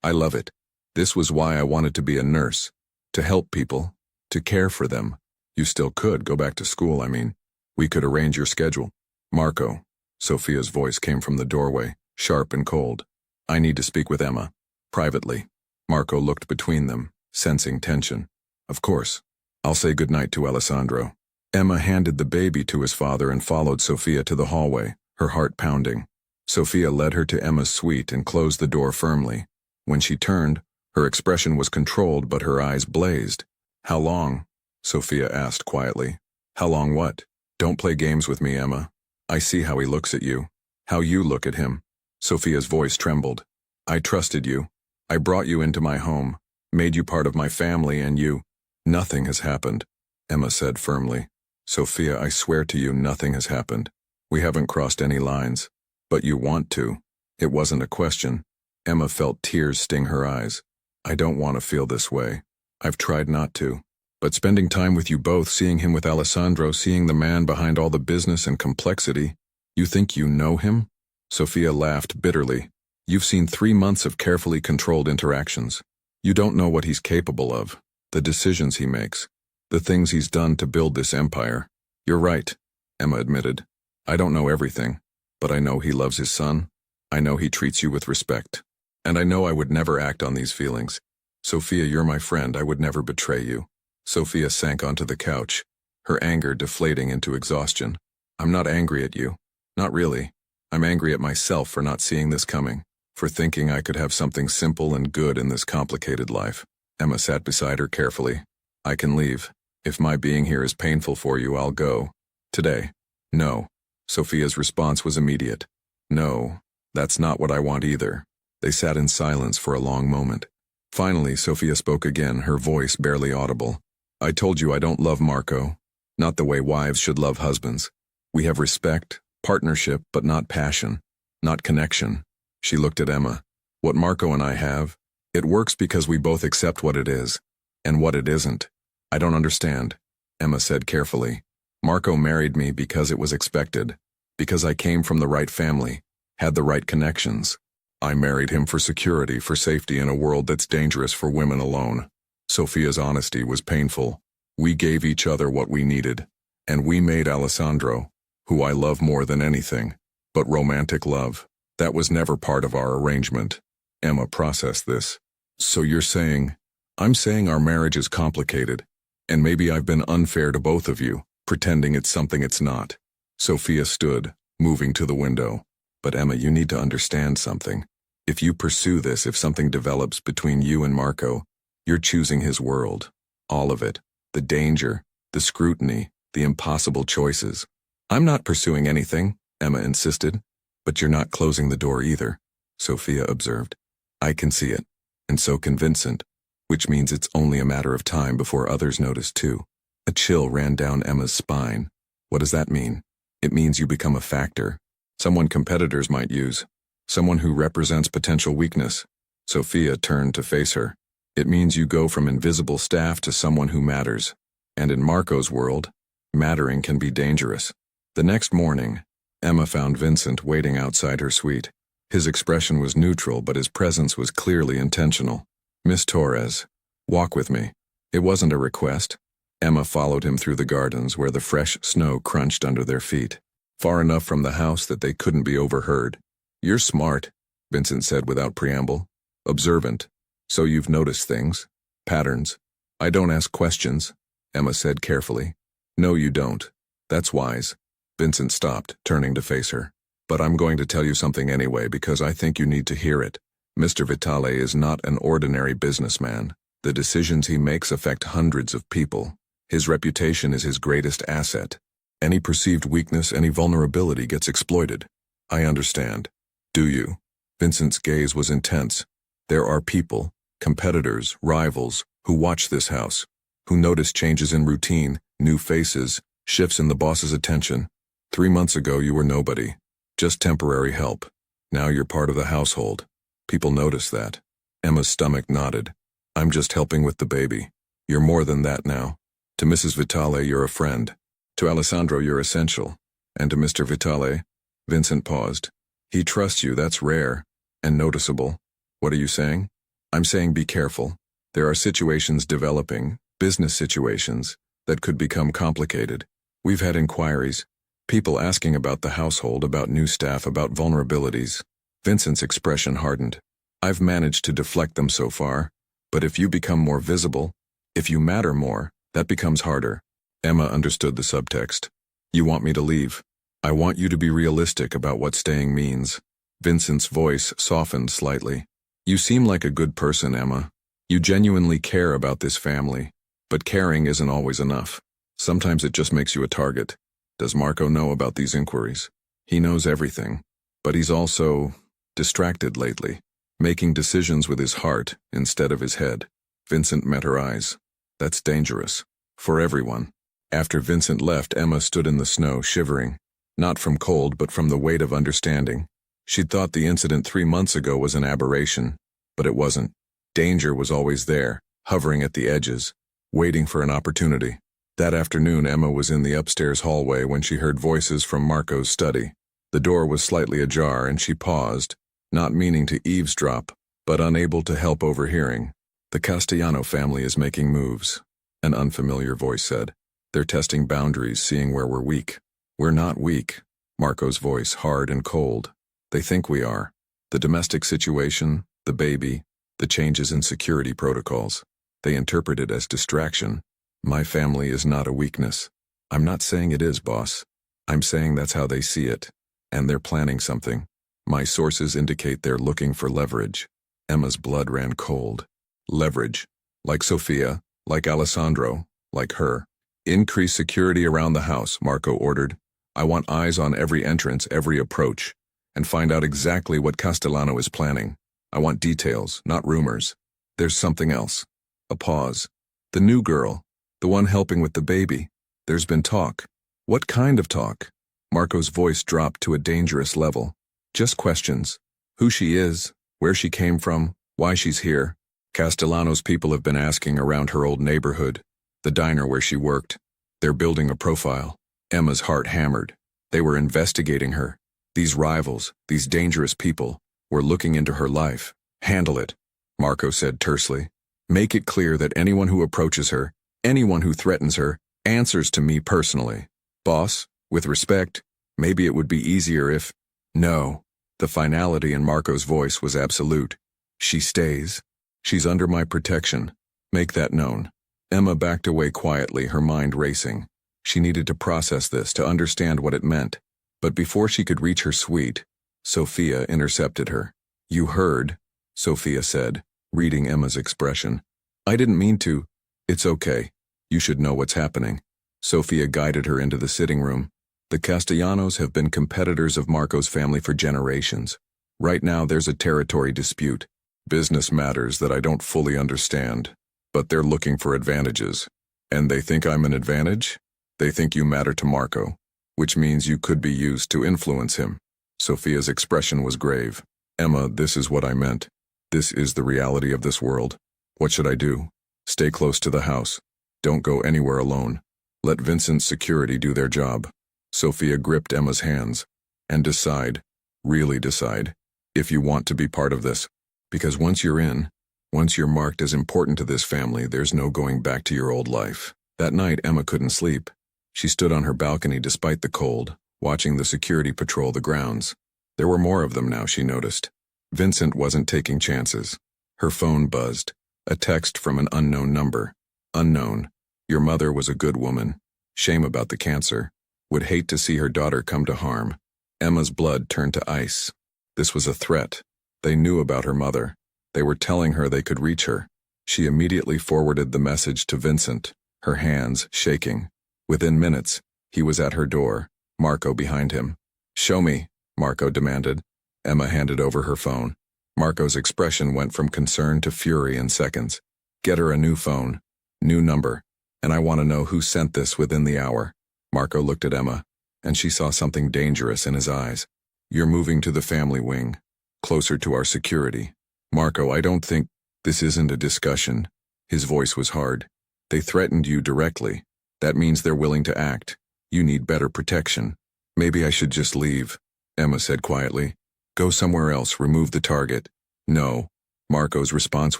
I love it. This was why I wanted to be a nurse, to help people, to care for them. You still could go back to school, I mean. We could arrange your schedule. Marco, Sophia's voice came from the doorway, sharp and cold. I need to speak with Emma. Privately. Marco looked between them, sensing tension. Of course. I'll say goodnight to Alessandro. Emma handed the baby to his father and followed Sophia to the hallway, her heart pounding. Sophia led her to Emma's suite and closed the door firmly. When she turned, her expression was controlled but her eyes blazed. How long? Sophia asked quietly. How long what? Don't play games with me, Emma. I see how he looks at you. How you look at him. Sophia's voice trembled. I trusted you. I brought you into my home, made you part of my family, and you. Nothing has happened, Emma said firmly. Sophia, I swear to you nothing has happened. We haven't crossed any lines. But you want to. It wasn't a question. Emma felt tears sting her eyes. I don't want to feel this way. I've tried not to. But spending time with you both, seeing him with Alessandro, seeing the man behind all the business and complexity, you think you know him? Sophia laughed bitterly. You've seen 3 months of carefully controlled interactions. You don't know what he's capable of, the decisions he makes, the things he's done to build this empire. You're right, Emma admitted. I don't know everything, but I know he loves his son. I know he treats you with respect. And I know I would never act on these feelings. Sophia, you're my friend. I would never betray you. Sophia sank onto the couch, her anger deflating into exhaustion. I'm not angry at you. Not really. I'm angry at myself for not seeing this coming, for thinking I could have something simple and good in this complicated life. Emma sat beside her carefully. I can leave. If my being here is painful for you, I'll go. Today. No. Sophia's response was immediate. No, that's not what I want either. They sat in silence for a long moment. Finally, Sophia spoke again, her voice barely audible. I told you I don't love Marco. Not the way wives should love husbands. We have respect, partnership, but not passion, not connection. She looked at Emma. What Marco and I have, it works because we both accept what it is, and what it isn't. I don't understand, Emma said carefully. Marco married me because it was expected, because I came from the right family, had the right connections. I married him for security, for safety in a world that's dangerous for women alone. Sophia's honesty was painful. We gave each other what we needed, and we made Alessandro. who I love more than anything. But romantic love, that was never part of our arrangement. Emma processed this. So you're saying, I'm saying our marriage is complicated, and maybe I've been unfair to both of you, pretending it's something it's not. Sophia stood, moving to the window. But Emma, you need to understand something. If you pursue this, if something develops between you and Marco, you're choosing his world. All of it. The danger, the scrutiny, the impossible choices. I'm not pursuing anything, Emma insisted. But you're not closing the door either, Sophia observed. I can see it, and so can Vincent, which means it's only a matter of time before others notice too. A chill ran down Emma's spine. What does that mean? It means you become a factor, someone competitors might use, someone who represents potential weakness. Sophia turned to face her. It means you go from invisible staff to someone who matters. And in Marco's world, mattering can be dangerous. The next morning, Emma found Vincent waiting outside her suite. His expression was neutral, but his presence was clearly intentional. Miss Torres, walk with me. It wasn't a request. Emma followed him through the gardens where the fresh snow crunched under their feet, far enough from the house that they couldn't be overheard. You're smart, Vincent said without preamble. Observant. So you've noticed things, patterns. I don't ask questions, Emma said carefully. No, you don't. That's wise. Vincent stopped, turning to face her. But I'm going to tell you something anyway because I think you need to hear it. Mr. Vitale is not an ordinary businessman. The decisions he makes affect hundreds of people. His reputation is his greatest asset. Any perceived weakness, any vulnerability gets exploited. I understand. Do you? Vincent's gaze was intense. There are people, competitors, rivals, who watch this house, who notice changes in routine, new faces, shifts in the boss's attention. 3 months ago you were nobody, just temporary help. Now you're part of the household. People notice that. Emma's stomach nodded. I'm just helping with the baby. You're more than that now. To Mrs. Vitale, you're a friend. To Alessandro, you're essential. And to Mr. Vitale, Vincent paused. He trusts you, that's rare and noticeable. What are you saying? I'm saying be careful. There are situations developing, business situations, that could become complicated. We've had inquiries, people asking about the household, about new staff, about vulnerabilities. Vincent's expression hardened. I've managed to deflect them so far, but if you become more visible, if you matter more, that becomes harder. Emma understood the subtext. You want me to leave. I want you to be realistic about what staying means. Vincent's voice softened slightly. You seem like a good person, Emma. You genuinely care about this family. But caring isn't always enough. Sometimes it just makes you a target. Does Marco know about these inquiries? He knows everything. But he's also distracted lately, making decisions with his heart instead of his head. Vincent met her eyes. That's dangerous. For everyone. After Vincent left, Emma stood in the snow, shivering. Not from cold, but from the weight of understanding. She'd thought the incident 3 months ago was an aberration, but it wasn't. Danger was always there, hovering at the edges, waiting for an opportunity. That afternoon, Emma was in the upstairs hallway when she heard voices from Marco's study. The door was slightly ajar and she paused, not meaning to eavesdrop, but unable to help overhearing. The Castellano family is making moves, an unfamiliar voice said. They're testing boundaries, seeing where we're weak. We're not weak, Marco's voice hard and cold. They think we are. The domestic situation, the baby, the changes in security protocols. They interpret it as distraction. My family is not a weakness. I'm not saying it is, boss. I'm saying that's how they see it. And they're planning something. My sources indicate they're looking for leverage. Emma's blood ran cold. Leverage. Like Sophia, like Alessandro, like her. Increase security around the house, Marco ordered. I want eyes on every entrance, every approach, and find out exactly what Castellano is planning. I want details, not rumors. There's something else. A pause. The new girl, the one helping with the baby. There's been talk. What kind of talk? Marco's voice dropped to a dangerous level. Just questions. Who she is, where she came from, why she's here. Castellano's people have been asking around her old neighborhood, the diner where she worked. They're building a profile. Emma's heart hammered. They were investigating her. These rivals, these dangerous people, were looking into her life. Handle it, Marco said tersely. Make it clear that anyone who approaches her, anyone who threatens her, answers to me personally. Boss, with respect, Maybe it would be easier if... No. The finality in Marco's voice was absolute. She stays. She's under my protection. Make that known. Emma backed away quietly, her mind racing. She needed to process this, to understand what it meant. But before she could reach her suite, Sophia intercepted her. You heard, Sophia said, reading Emma's expression. I didn't mean to. It's okay. You should know what's happening. Sophia guided her into the sitting room. The Castellanos have been competitors of Marco's family for generations. Right now there's a territory dispute. Business matters that I don't fully understand. But they're looking for advantages. And they think I'm an advantage? They think you matter to Marco, which means you could be used to influence him. Sophia's expression was grave. Emma, this is what I meant. This is the reality of this world. What should I do? Stay close to the house. Don't go anywhere alone. Let Vincent's security do their job. Sophia gripped Emma's hands. And decide, really decide, if you want to be part of this. Because once you're in, once you're marked as important to this family, there's no going back to your old life. That night, Emma couldn't sleep. She stood on her balcony despite the cold, watching the security patrol the grounds. There were more of them now, she noticed. Vincent wasn't taking chances. Her phone buzzed. A text from an unknown number. Unknown. Your mother was a good woman. Shame about the cancer. Would hate to see her daughter come to harm. Emma's blood turned to ice. This was a threat. They knew about her mother. They were telling her they could reach her. She immediately forwarded the message to Vincent, her hands shaking. Within minutes, he was at her door, Marco behind him. Show me, Marco demanded. Emma handed over her phone. Marco's expression went from concern to fury in seconds. Get her a new phone. New number. And I want to know who sent this within the hour. Marco looked at Emma, and she saw something dangerous in his eyes. You're moving to the family wing. Closer to our security. Marco, I don't think... This isn't a discussion. His voice was hard. They threatened you directly. That means they're willing to act. You need better protection. Maybe I should just leave, Emma said quietly. Go somewhere else, remove the target. No. Marco's response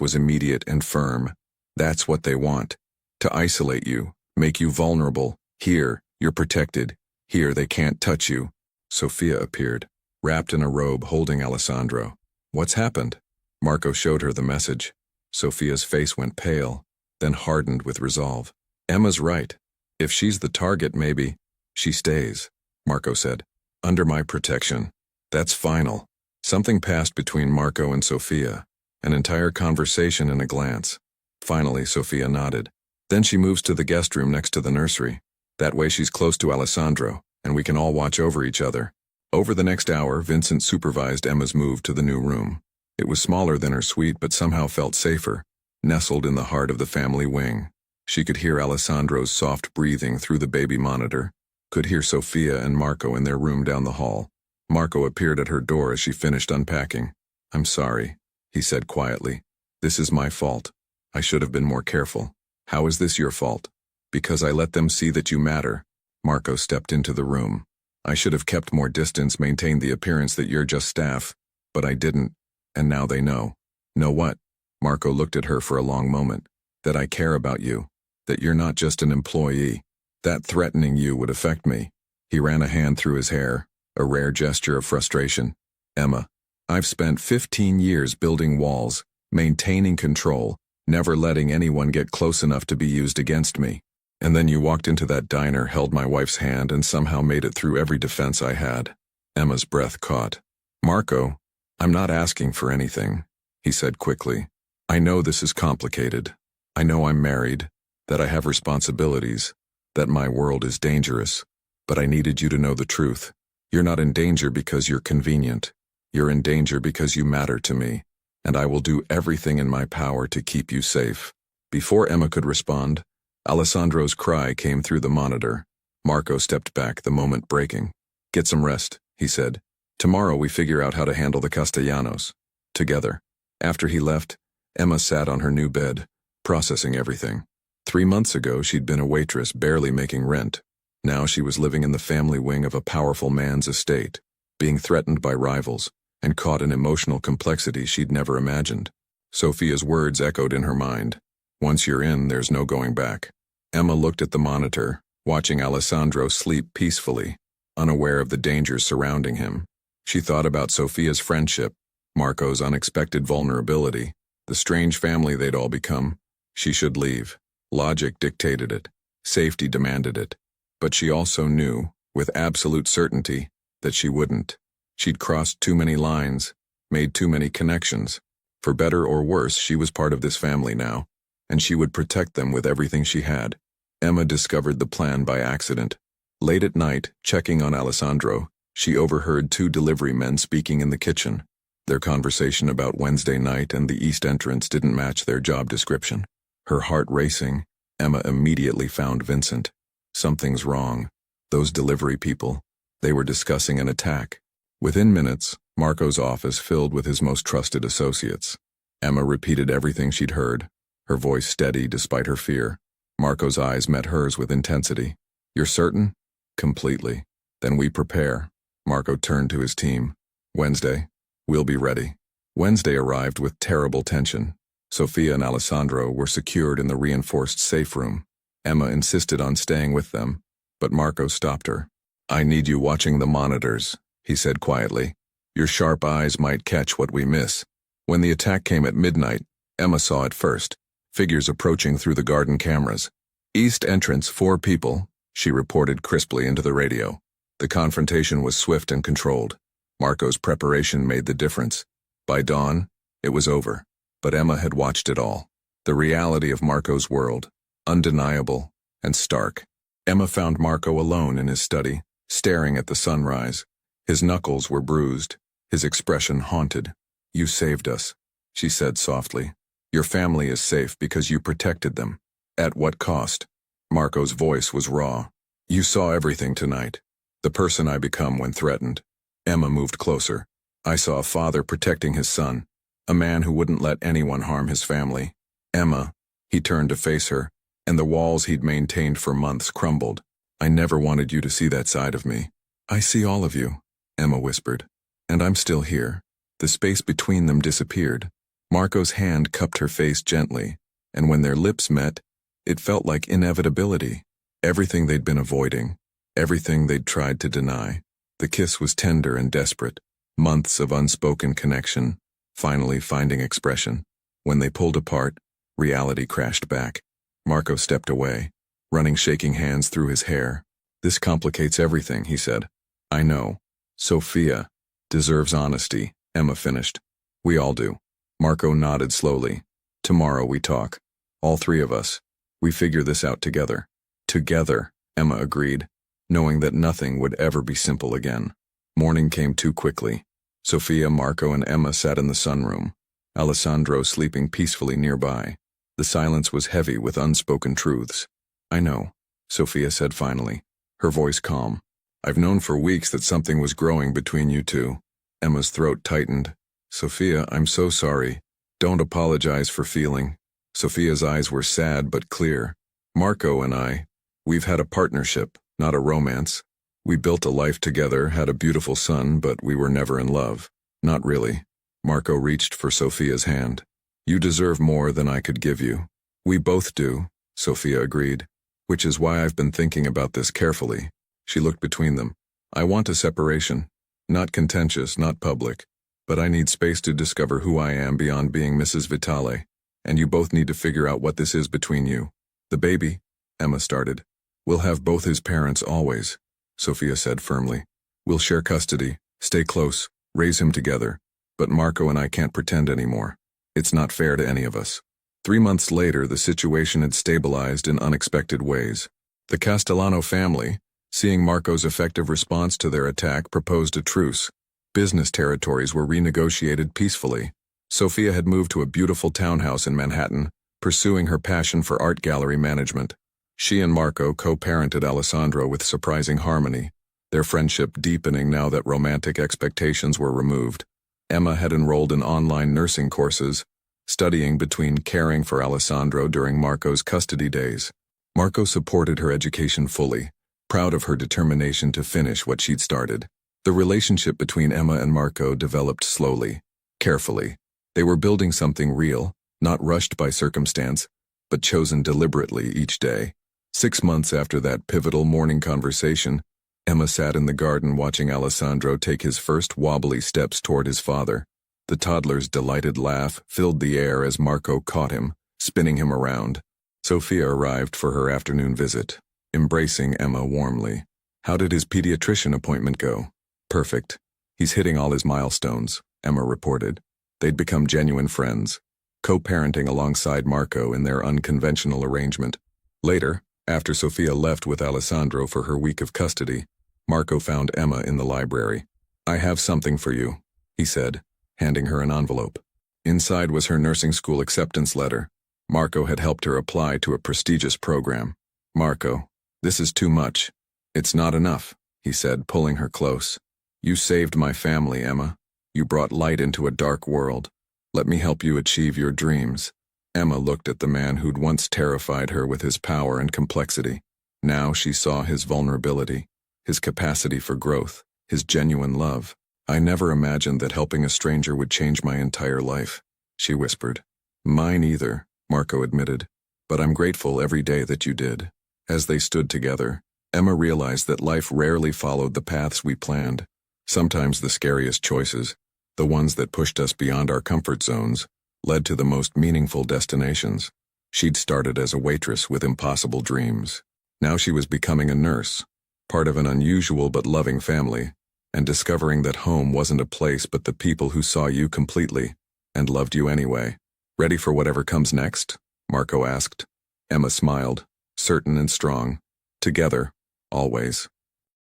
was immediate and firm. That's what they want. To isolate you, make you vulnerable. Here, you're protected. Here, they can't touch you. Sophia appeared, wrapped in a robe holding Alessandro. What's happened? Marco showed her the message. Sophia's face went pale, then hardened with resolve. Emma's right. If she's the target, maybe. She stays, Marco said. Under my protection. That's final. Something passed between Marco and Sophia. An entire conversation in a glance. Finally, Sophia nodded. Then she moves to the guest room next to the nursery. That way she's close to Alessandro, and we can all watch over each other. Over the next hour, Vincent supervised Emma's move to the new room. It was smaller than her suite, but somehow felt safer, nestled in the heart of the family wing. She could hear Alessandro's soft breathing through the baby monitor, could hear Sophia and Marco in their room down the hall. Marco appeared at her door as she finished unpacking. I'm sorry, he said quietly. This is my fault. I should have been more careful. How is this your fault? Because I let them see that you matter. Marco stepped into the room. I should have kept more distance, maintained the appearance that you're just staff. But I didn't. And now they know. Know what? Marco looked at her for a long moment. That I care about you. That you're not just an employee. That threatening you would affect me. He ran a hand through his hair, a rare gesture of frustration. Emma, I've spent 15 years building walls, maintaining control, never letting anyone get close enough to be used against me. And then you walked into that diner, held my wife's hand, and somehow made it through every defense I had. Emma's breath caught. Marco, I'm not asking for anything, he said quickly. I know this is complicated. I know I'm married, that I have responsibilities, that my world is dangerous. But I needed you to know the truth. You're not in danger because you're convenient. You're in danger because you matter to me, and I will do everything in my power to keep you safe. Before Emma could respond, Alessandro's cry came through the monitor. Marco stepped back, the moment breaking. Get some rest, he said. Tomorrow we figure out how to handle the Castellanos. Together. After he left, Emma sat on her new bed, processing everything. 3 months ago she'd been a waitress, barely making rent. Now she was living in the family wing of a powerful man's estate, being threatened by rivals, and caught in emotional complexity she'd never imagined. Sophia's words echoed in her mind. Once you're in, there's no going back. Emma looked at the monitor, watching Alessandro sleep peacefully. unaware of the dangers surrounding him. She thought about Sophia's friendship, Marco's unexpected vulnerability, the strange family they'd all become. She should leave. Logic dictated it. Safety demanded it. But she also knew, with absolute certainty, that she wouldn't. She'd crossed too many lines, made too many connections. For better or worse, she was part of this family now, and she would protect them with everything she had. Emma discovered the plan by accident. Late at night, checking on Alessandro, she overheard two delivery men speaking in the kitchen. Their conversation about Wednesday night and the east entrance didn't match their job description. Her heart racing, Emma immediately found Vincent. Something's wrong. Those delivery people, they were discussing an attack. Within minutes, Marco's office filled with his most trusted associates. Emma repeated everything she'd heard, her voice steady despite her fear. Marco's eyes met hers with intensity. "You're certain?" "Completely." "Then we prepare." Marco turned to his team. "Wednesday, we'll be ready." Wednesday arrived with terrible tension. Sophia and Alessandro were secured in the reinforced safe room. Emma insisted on staying with them, but Marco stopped her. "I need you watching the monitors," he said quietly. "Your sharp eyes might catch what we miss." When the attack came at midnight, Emma saw it first. Figures approaching through the garden cameras. "East entrance, 4 people," she reported crisply into the radio. The confrontation was swift and controlled. Marco's preparation made the difference. By dawn, it was over. But Emma had watched it all. The reality of Marco's world, undeniable and stark. Emma found Marco alone in his study, staring at the sunrise. His knuckles were bruised, his expression haunted. "You saved us," she said softly. "Your family is safe because you protected them." "At what cost?" Marco's voice was raw. "You saw everything tonight. The person I become when threatened." Emma moved closer. "I saw a father protecting his son, a man who wouldn't let anyone harm his family." "Emma," he turned to face her, and the walls he'd maintained for months crumbled. "I never wanted you to see that side of me." "I see all of you," Emma whispered. "And I'm still here." The space between them disappeared. Marco's hand cupped her face gently, and when their lips met, it felt like inevitability. Everything they'd been avoiding, everything they'd tried to deny. The kiss was tender and desperate. Months of unspoken connection, finally finding expression. When they pulled apart, reality crashed back. Marco stepped away, running shaking hands through his hair. "This complicates everything," he said. "I know. Sophia deserves honesty," Emma finished. "We all do." Marco nodded slowly. "Tomorrow we talk. All 3 of us. We figure this out together." "Together," Emma agreed, knowing that nothing would ever be simple again. Morning came too quickly. Sophia, Marco, and Emma sat in the sunroom, Alessandro sleeping peacefully nearby. The silence was heavy with unspoken truths. "I know," Sophia said finally, her voice calm. "I've known for weeks that something was growing between you two." Emma's throat tightened. "Sophia, I'm so sorry. Don't apologize for feeling." Sophia's eyes were sad but clear. "Marco and I, we've had a partnership, not a romance. We built a life together, had a beautiful son, but we were never in love." "Not really." Marco reached for Sophia's hand. "You deserve more than I could give you." "We both do," Sophia agreed, "which is why I've been thinking about this carefully." She looked between them. "I want a separation. Not contentious, not public. But I need space to discover who I am beyond being Mrs. Vitale. And you both need to figure out what this is between you." "The baby," Emma started. "We'll have both his parents always," Sophia said firmly. "We'll share custody, stay close, raise him together. But Marco and I can't pretend anymore. It's not fair to any of us." 3 months later, the situation had stabilized in unexpected ways. The Castellano family, seeing Marco's effective response to their attack, proposed a truce. Business territories were renegotiated peacefully. Sophia had moved to a beautiful townhouse in Manhattan, pursuing her passion for art gallery management. She and Marco co-parented Alessandro with surprising harmony, their friendship deepening now that romantic expectations were removed. Emma had enrolled in online nursing courses, studying between caring for Alessandro during Marco's custody days. Marco supported her education fully, proud of her determination to finish what she'd started. The relationship between Emma and Marco developed slowly, carefully. They were building something real, not rushed by circumstance, but chosen deliberately each day. 6 months after that pivotal morning conversation, Emma sat in the garden watching Alessandro take his first wobbly steps toward his father. The toddler's delighted laugh filled the air as Marco caught him, spinning him around. Sophia arrived for her afternoon visit, embracing Emma warmly. How did his pediatrician appointment go? Perfect. He's hitting all his milestones, Emma reported. They'd become genuine friends, co-parenting alongside Marco in their unconventional arrangement. Later, after Sophia left with Alessandro for her week of custody, Marco found Emma in the library. I have something for you, he said, handing her an envelope. Inside was her nursing school acceptance letter. Marco had helped her apply to a prestigious program. Marco, this is too much. It's not enough, he said, pulling her close. You saved my family, Emma. You brought light into a dark world. Let me help you achieve your dreams. Emma looked at the man who'd once terrified her with his power and complexity. Now she saw his vulnerability, his capacity for growth, his genuine love. I never imagined that helping a stranger would change my entire life, she whispered. Mine either, Marco admitted, but I'm grateful every day that you did. As they stood together, Emma realized that life rarely followed the paths we planned. Sometimes the scariest choices, the ones that pushed us beyond our comfort zones, led to the most meaningful destinations. She'd started as a waitress with impossible dreams. Now she was becoming a nurse, part of an unusual but loving family, and discovering that home wasn't a place but the people who saw you completely and loved you anyway. Ready for whatever comes next? Marco asked. Emma smiled, certain and strong. Together, always.